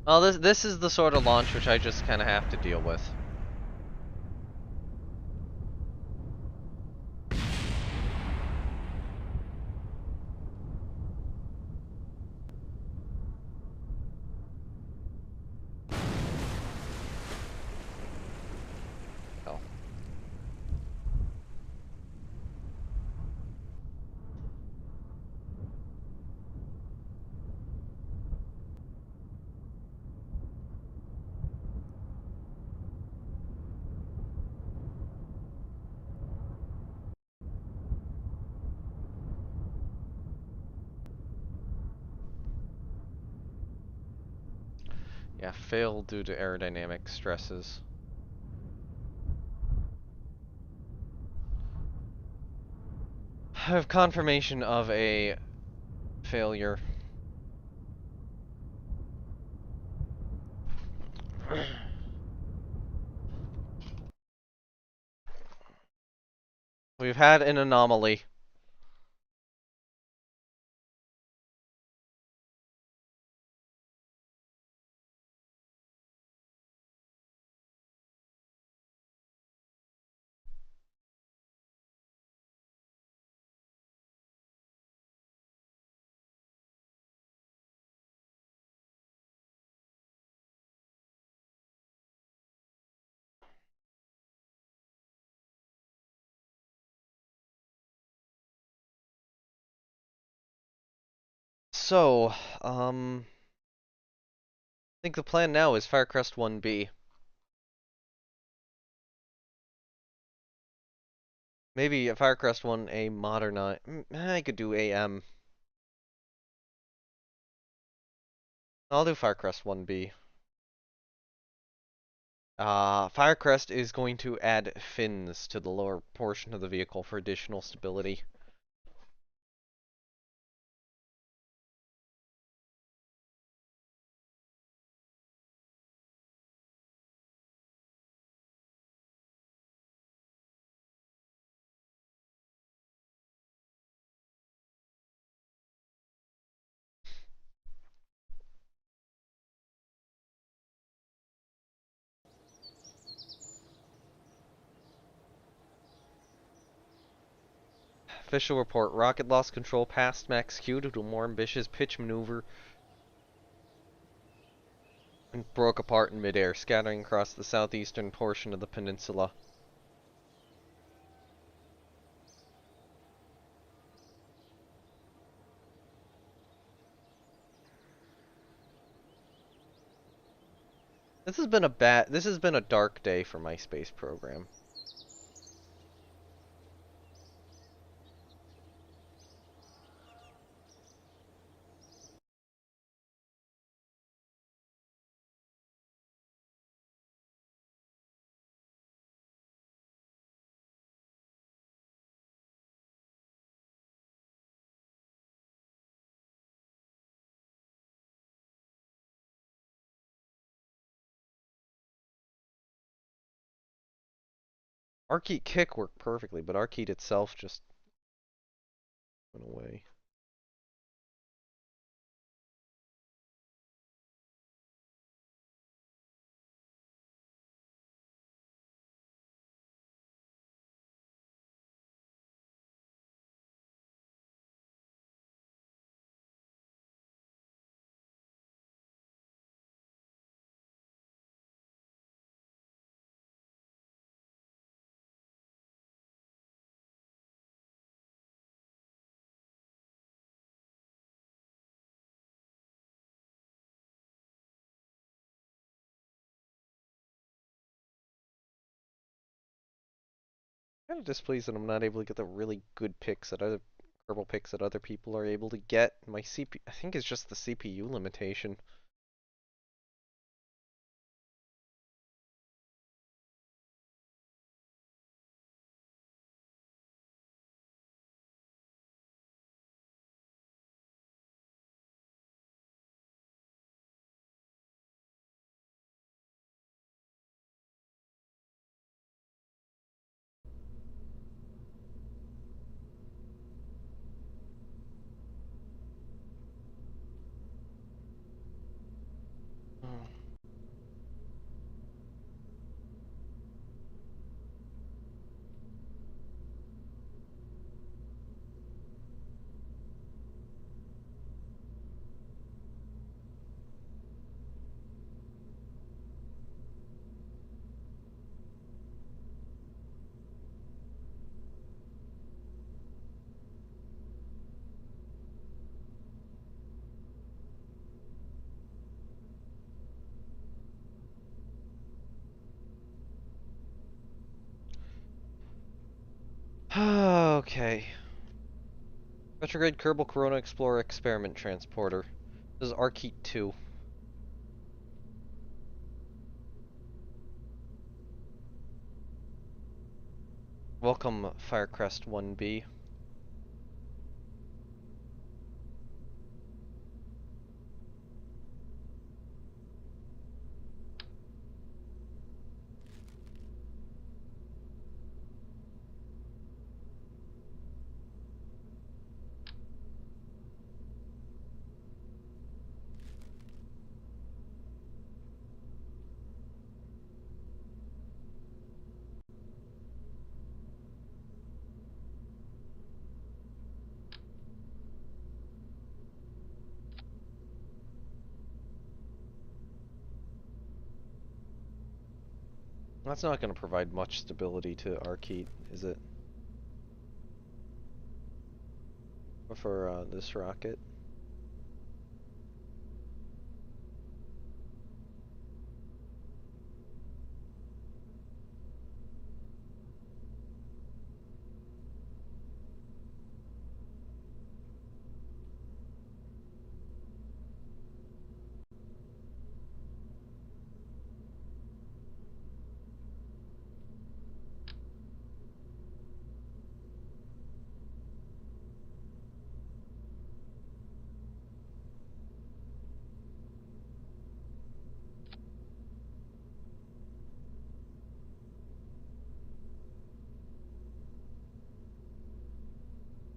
Well, this is the sort of launch which I just kind of have to deal with. Oh. Yeah, fail due to aerodynamic stresses. I have confirmation of a failure. We've had an anomaly. So, I think the plan now is Firecrest 1B. Maybe Firecrest 1A modernize. I could do AM. I'll do Firecrest 1B. Firecrest is going to add fins to the lower portion of the vehicle for additional stability. Official report, rocket lost control past max Q due to a more ambitious pitch maneuver and broke apart in midair, scattering across the southeastern portion of the peninsula. This has been a dark day for my space program. Archeat kick worked perfectly, but Archeat itself just went away. Kind of displeased that I'm not able to get the really good picks that other Kerbal picks that other people are able to get. My CPU, I think it's just the CPU limitation. Okay. Retrograde Kerbal Corona Explorer Experiment Transporter. This is Arkeet 2. Welcome, Firecrest 1B. That's not going to provide much stability to Arkeet, is it? For this rocket.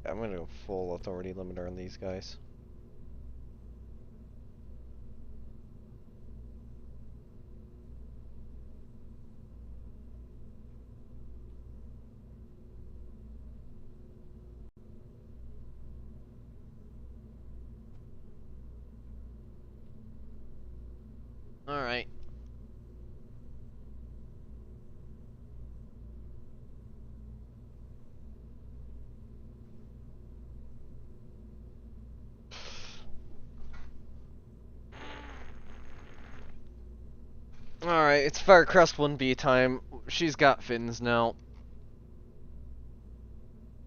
I'm going to go full authority limiter on these guys. Alright. Alright, it's Firecrest 1B time. She's got fins now.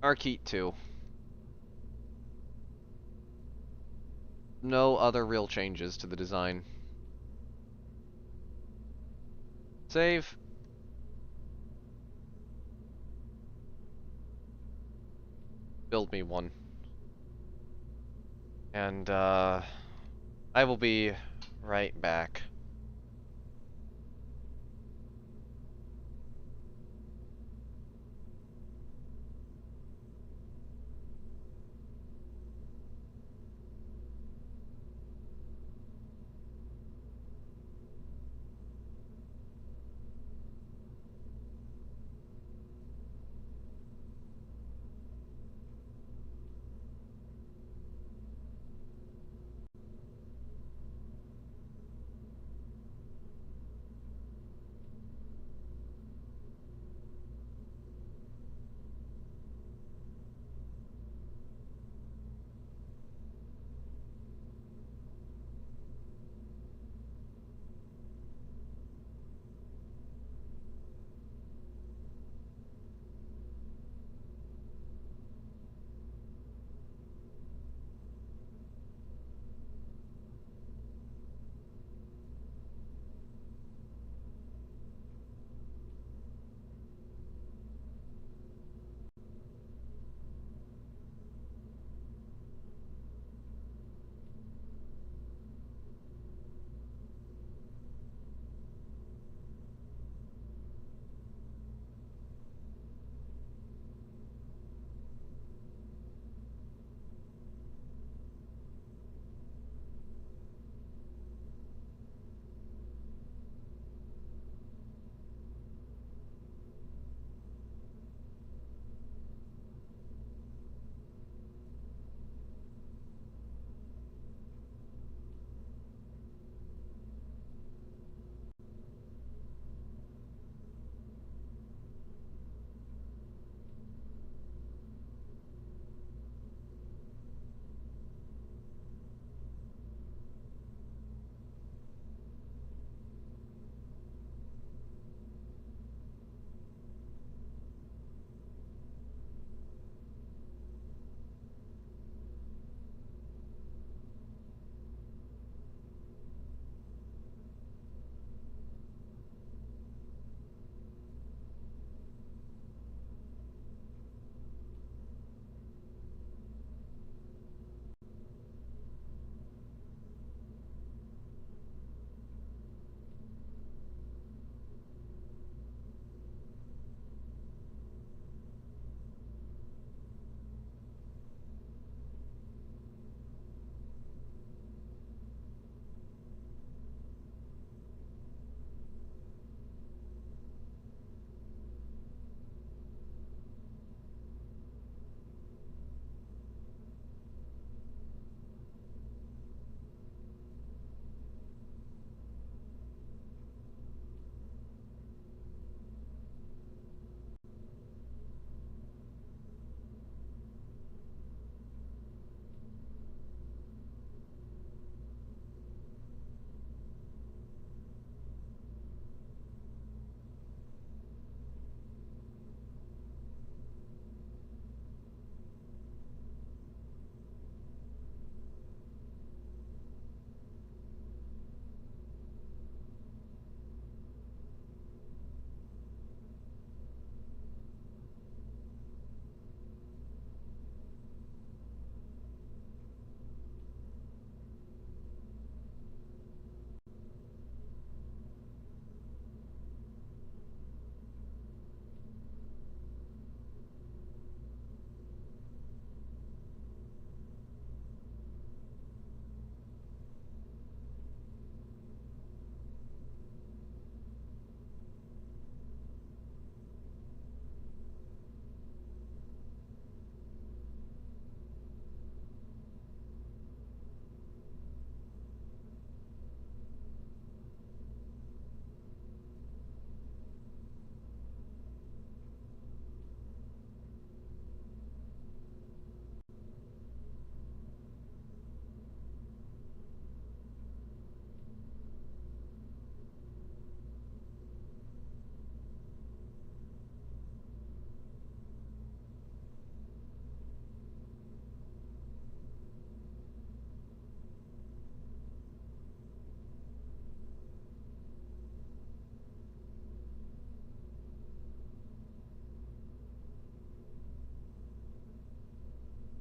Arkeet 2. No other real changes to the design. Save. Build me one. And, I will be right back.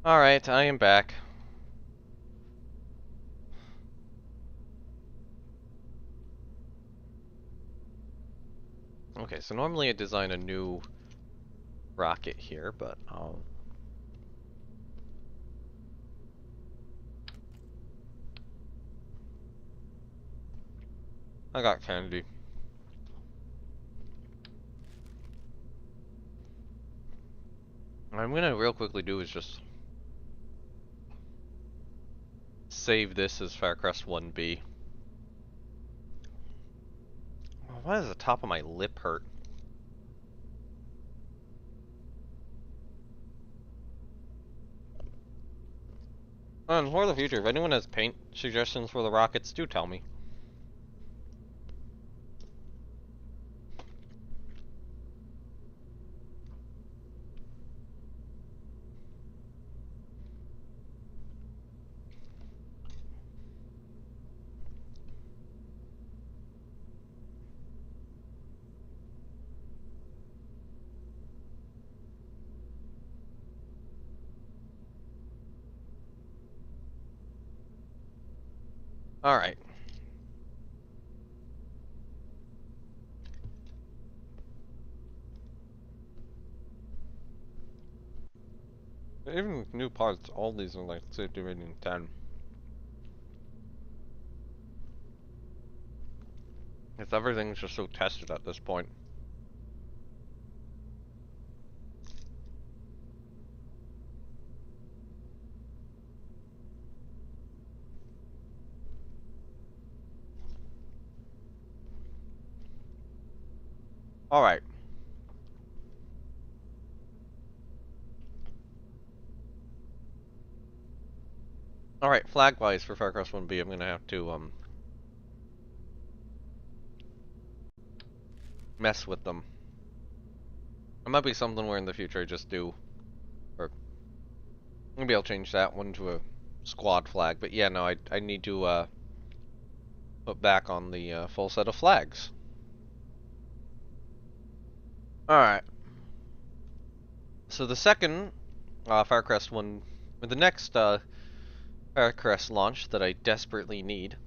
Alright, I am back. Okay, so normally I design a new rocket here, but I got Kennedy. What I'm gonna real quickly do is just save this as Firecrest 1B. Why does the top of my lip hurt? And for the future, if anyone has paint suggestions for the rockets, do tell me. Alright. Even with new parts, all these are like safety rating 10. If everything's just so tested at this point. Alright. Alright, flag-wise for Firecrest 1B, I'm gonna have to, mess with them. It might be something where in the future I just do, or maybe I'll change that one to a squad flag, but yeah, no, I need to, put back on the, full set of flags. Alright. So the second, Firecrest one, or the next, Firecrest launch that I desperately need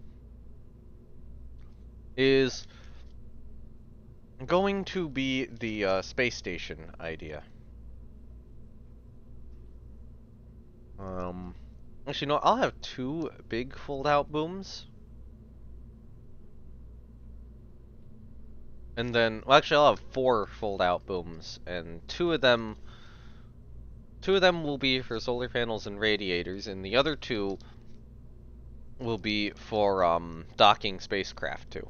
is going to be the, space station idea. Actually, no, I'll have two big fold-out booms. And then, well, actually, I'll have four fold-out booms, and two of them will be for solar panels and radiators, and the other two will be for, docking spacecraft, too.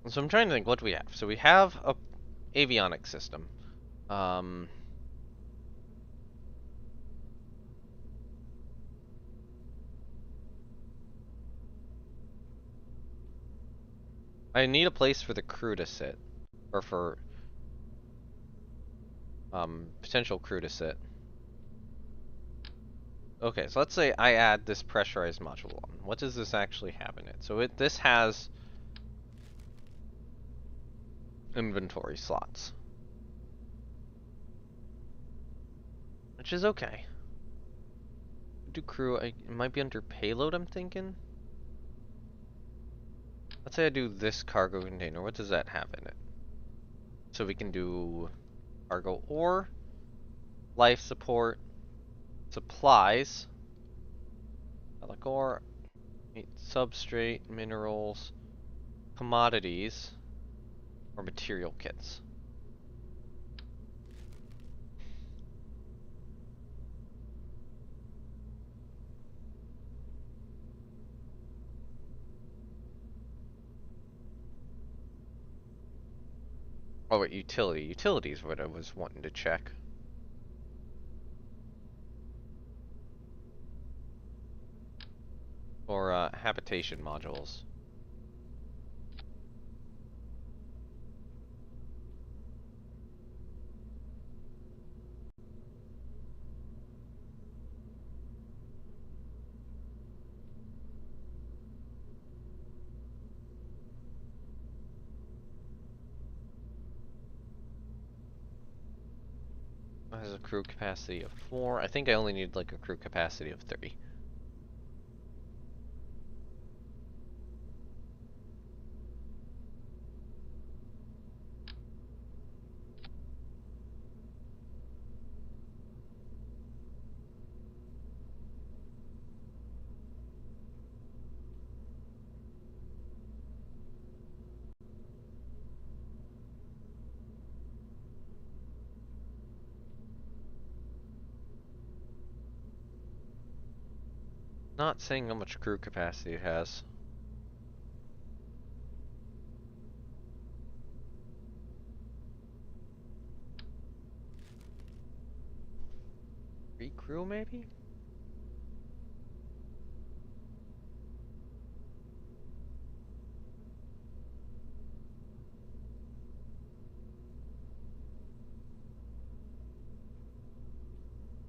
So I'm trying to think, what do we have? So we have a avionics system. I need a place for the crew to sit, or for, potential crew to sit. Okay, so let's say I add this pressurized module on. What does this actually have in it? So this has inventory slots, which is okay. Do crew, it might be under payload, I'm thinking? Let's say I do this cargo container. What does that have in it? So we can do cargo ore, life support, supplies, like ore, substrate, minerals, commodities, or material kits. Oh wait, utility. Utility is what I was wanting to check. Or habitation modules. has a crew capacity of 4. I think I only need like a crew capacity of 3. Not saying how much crew capacity it has. Three crew, maybe?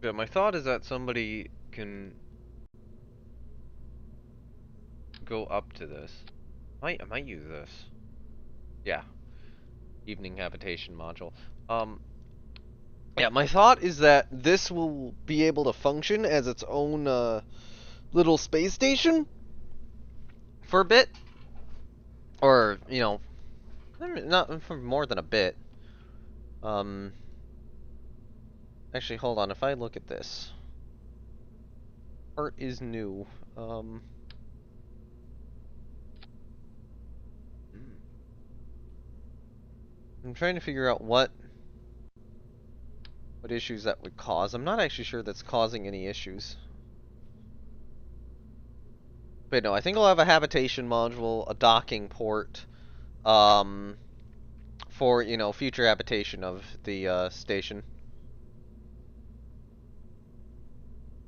Yeah, my thought is that somebody can go up to this. I might use this. Yeah. Evening habitation module. Yeah, my thought is that this will be able to function as its own, little space station for a bit. Or, you know, not for more than a bit. Actually, hold on. If I look at this, art is new. Hmm. I'm trying to figure out what issues that would cause. I'm not actually sure that's causing any issues. But no, I think I'll have a habitation module, a docking port, um, for, you know, future habitation of the, station.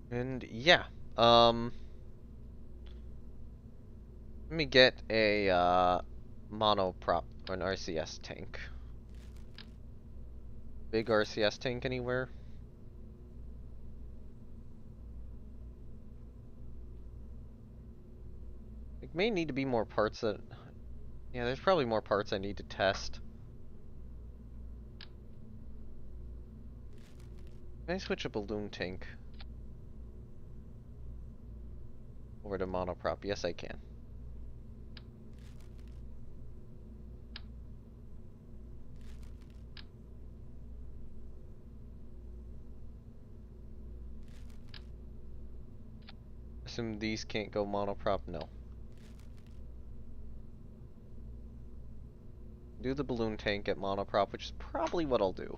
And, yeah, um, let me get a, monoprop, or an RCS tank. Big RCS tank anywhere? It may need to be more parts that... Yeah, there's probably more parts I need to test. Can I switch a balloon tank over to monoprop? Yes, I can. Assume these can't go monoprop? No. Do the balloon tank at monoprop, which is probably what I'll do.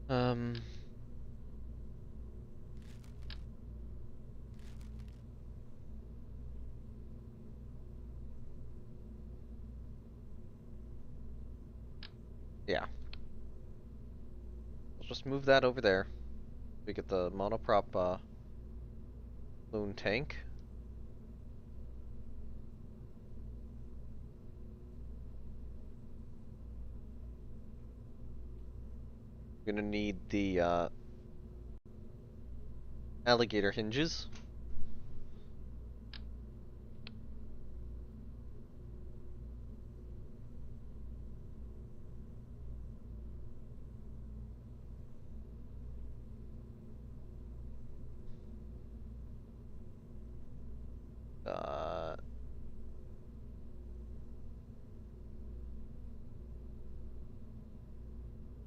Um... Yeah. I'll just move that over there. We get the monoprop, balloon tank. We're gonna need the, alligator hinges. Uh...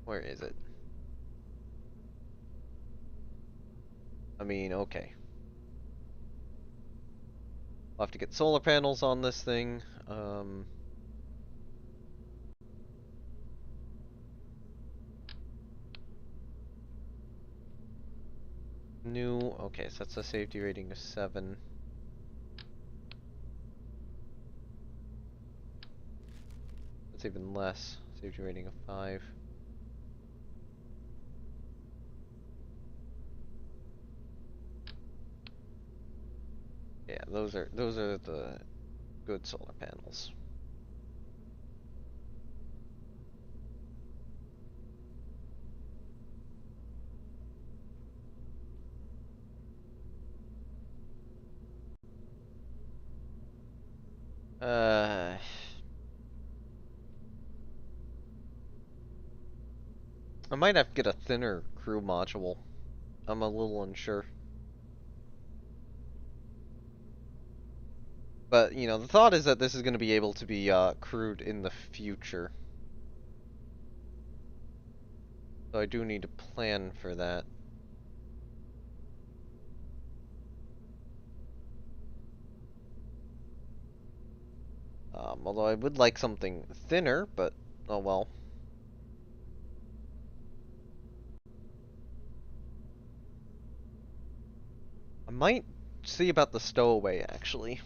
Where is it? I mean, okay. I'll have to get solar panels on this thing. New, okay, so that's a safety rating of 7. That's even less. Safety rating of 5. Yeah, those are the good solar panels. Uh, I might have to get a thinner crew module. I'm a little unsure. But, you know, the thought is that this is going to be able to be crewed in the future. So I do need to plan for that. Although I would like something thinner, but oh well. I might see about the stowaway, actually.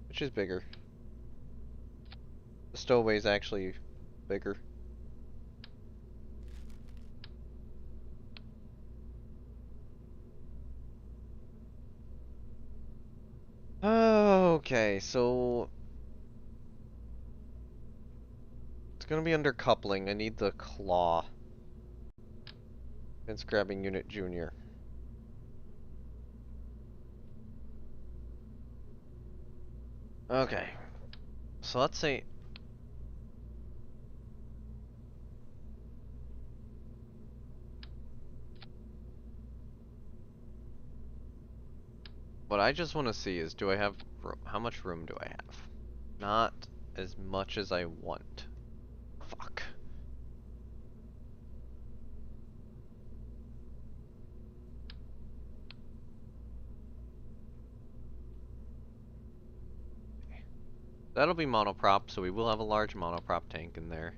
Which is bigger? The stowaway's actually bigger. Okay, so it's gonna be under coupling. I need the claw. It's grabbing unit junior. Okay, so let's say what I just want to see is, do I have room? How much room do I have? Not as much as I want. Fuck. That'll be monoprop, so we will have a large monoprop tank in there.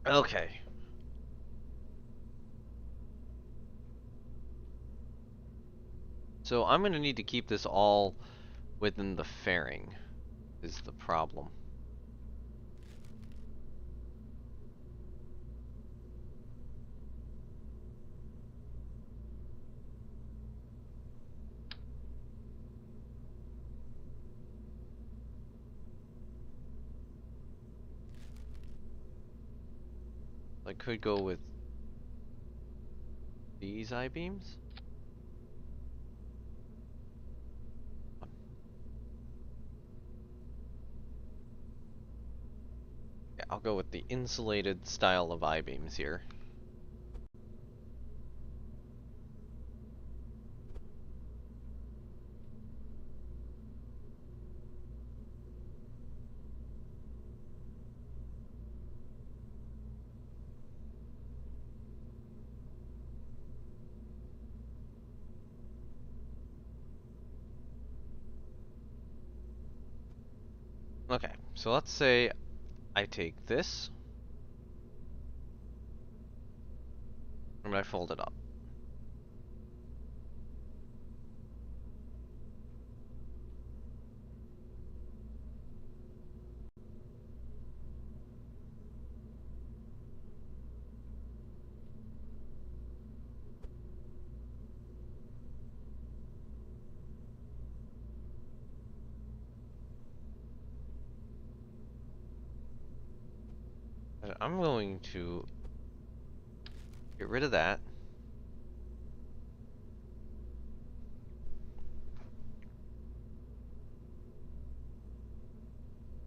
Okay. So I'm gonna need to keep this all within the fairing, is the problem. I could go with these I-beams. Yeah, I'll go with the insulated style of I-beams here. Okay, so let's say I take this, and I fold it up. And I'm going to get rid of that.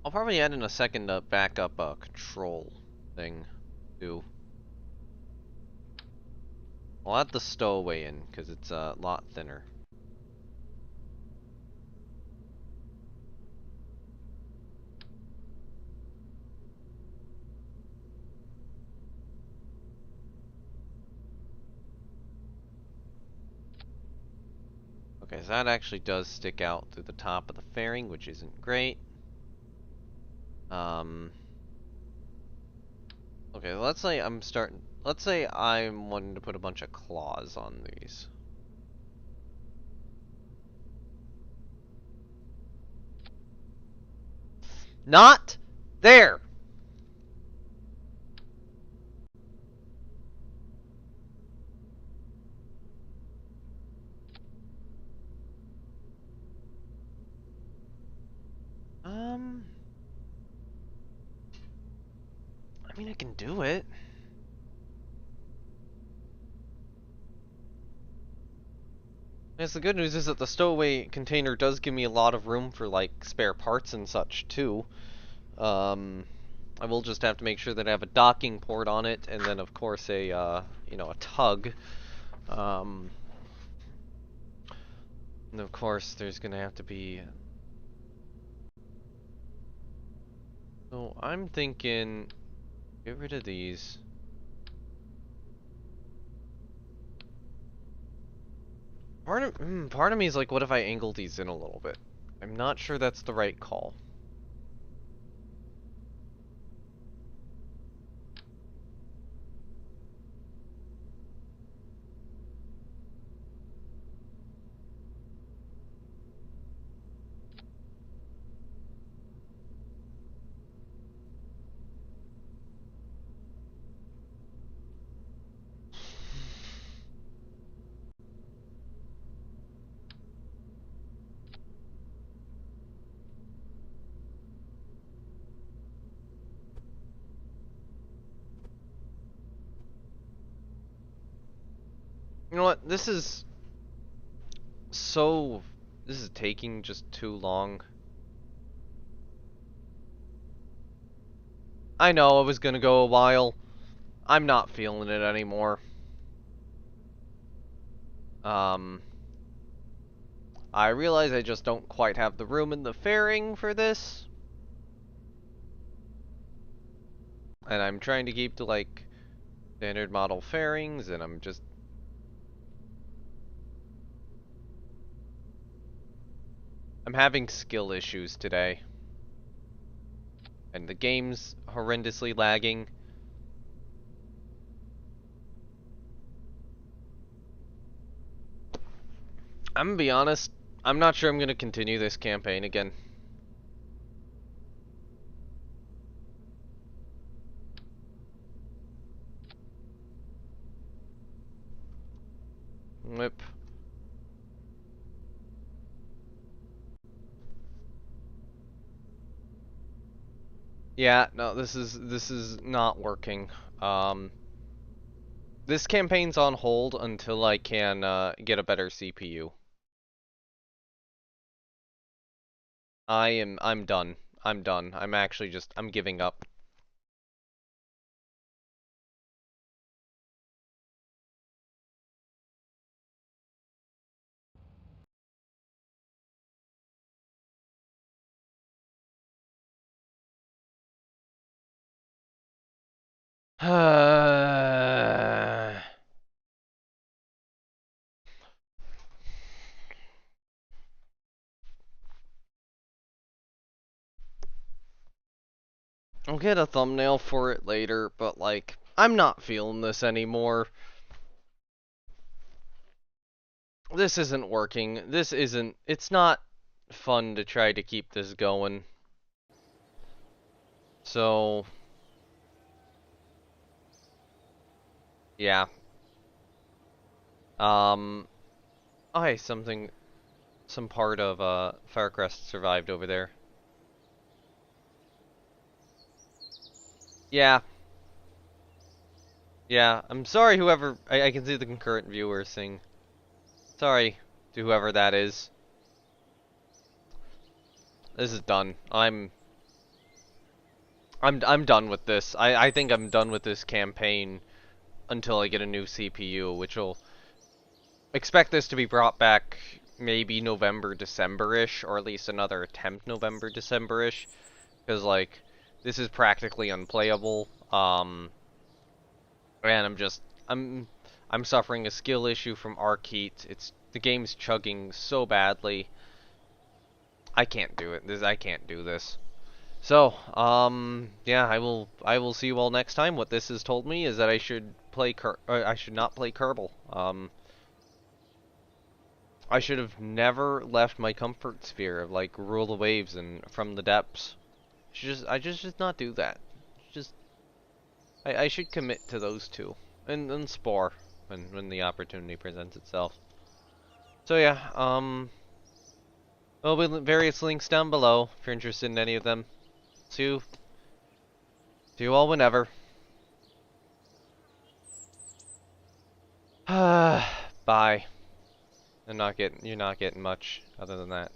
I'll probably add in a second backup control thing, too. I'll add the stowaway in, because it's a lot thinner. Okay, so that actually does stick out through the top of the fairing, which isn't great. Okay, let's say I'm starting, let's say I'm wanting to put a bunch of claws on these. Not there! I mean, I can do it. Yes, the good news is that the stowaway container does give me a lot of room for, like, spare parts and such, too. I will just have to make sure that I have a docking port on it, and then, of course, a, you know, a tug. And of course, there's gonna have to be... So, I'm thinking... Get rid of these. Part of me is like, what if I angle these in a little bit? I'm not sure that's the right call. You know what? This is taking just too long. I know it was gonna go a while. I'm not feeling it anymore. I realize I just don't quite have the room in the fairing for this. And I'm trying to keep to, like, standard model fairings, and I'm having skill issues today. And the game's horrendously lagging. I'm gonna be honest, I'm not sure I'm gonna continue this campaign again. Whip. Yeah, no, this is not working. This campaign's on hold until I can get a better CPU. I'm done. I'm done. I'm actually I'm giving up. I'll get a thumbnail for it later, but like, I'm not feeling this anymore. This isn't working. It's not fun to try to keep this going. So, yeah. Oh, hey, some part of, Firecrest survived over there. Yeah. Yeah, I'm sorry whoever, I can see the concurrent viewers saying, sorry to whoever that is. This is done. I'm done with this. I think I'm done with this campaign until I get a new CPU, which will expect this to be brought back maybe November, December-ish, or at least another attempt November, December-ish, because like this is practically unplayable. And I'm suffering a skill issue from Arc Heat. The game's chugging so badly. I can't do it. I can't do this. So, yeah, I will see you all next time. What this has told me is that I should play Kerbal. I should have never left my comfort sphere of like rule the waves and from the depths. I just not do that. Just I should commit to those two and Spore when the opportunity presents itself. So yeah, there'll be various links down below if you're interested in any of them. See you all whenever. Bye. You're not getting much other than that.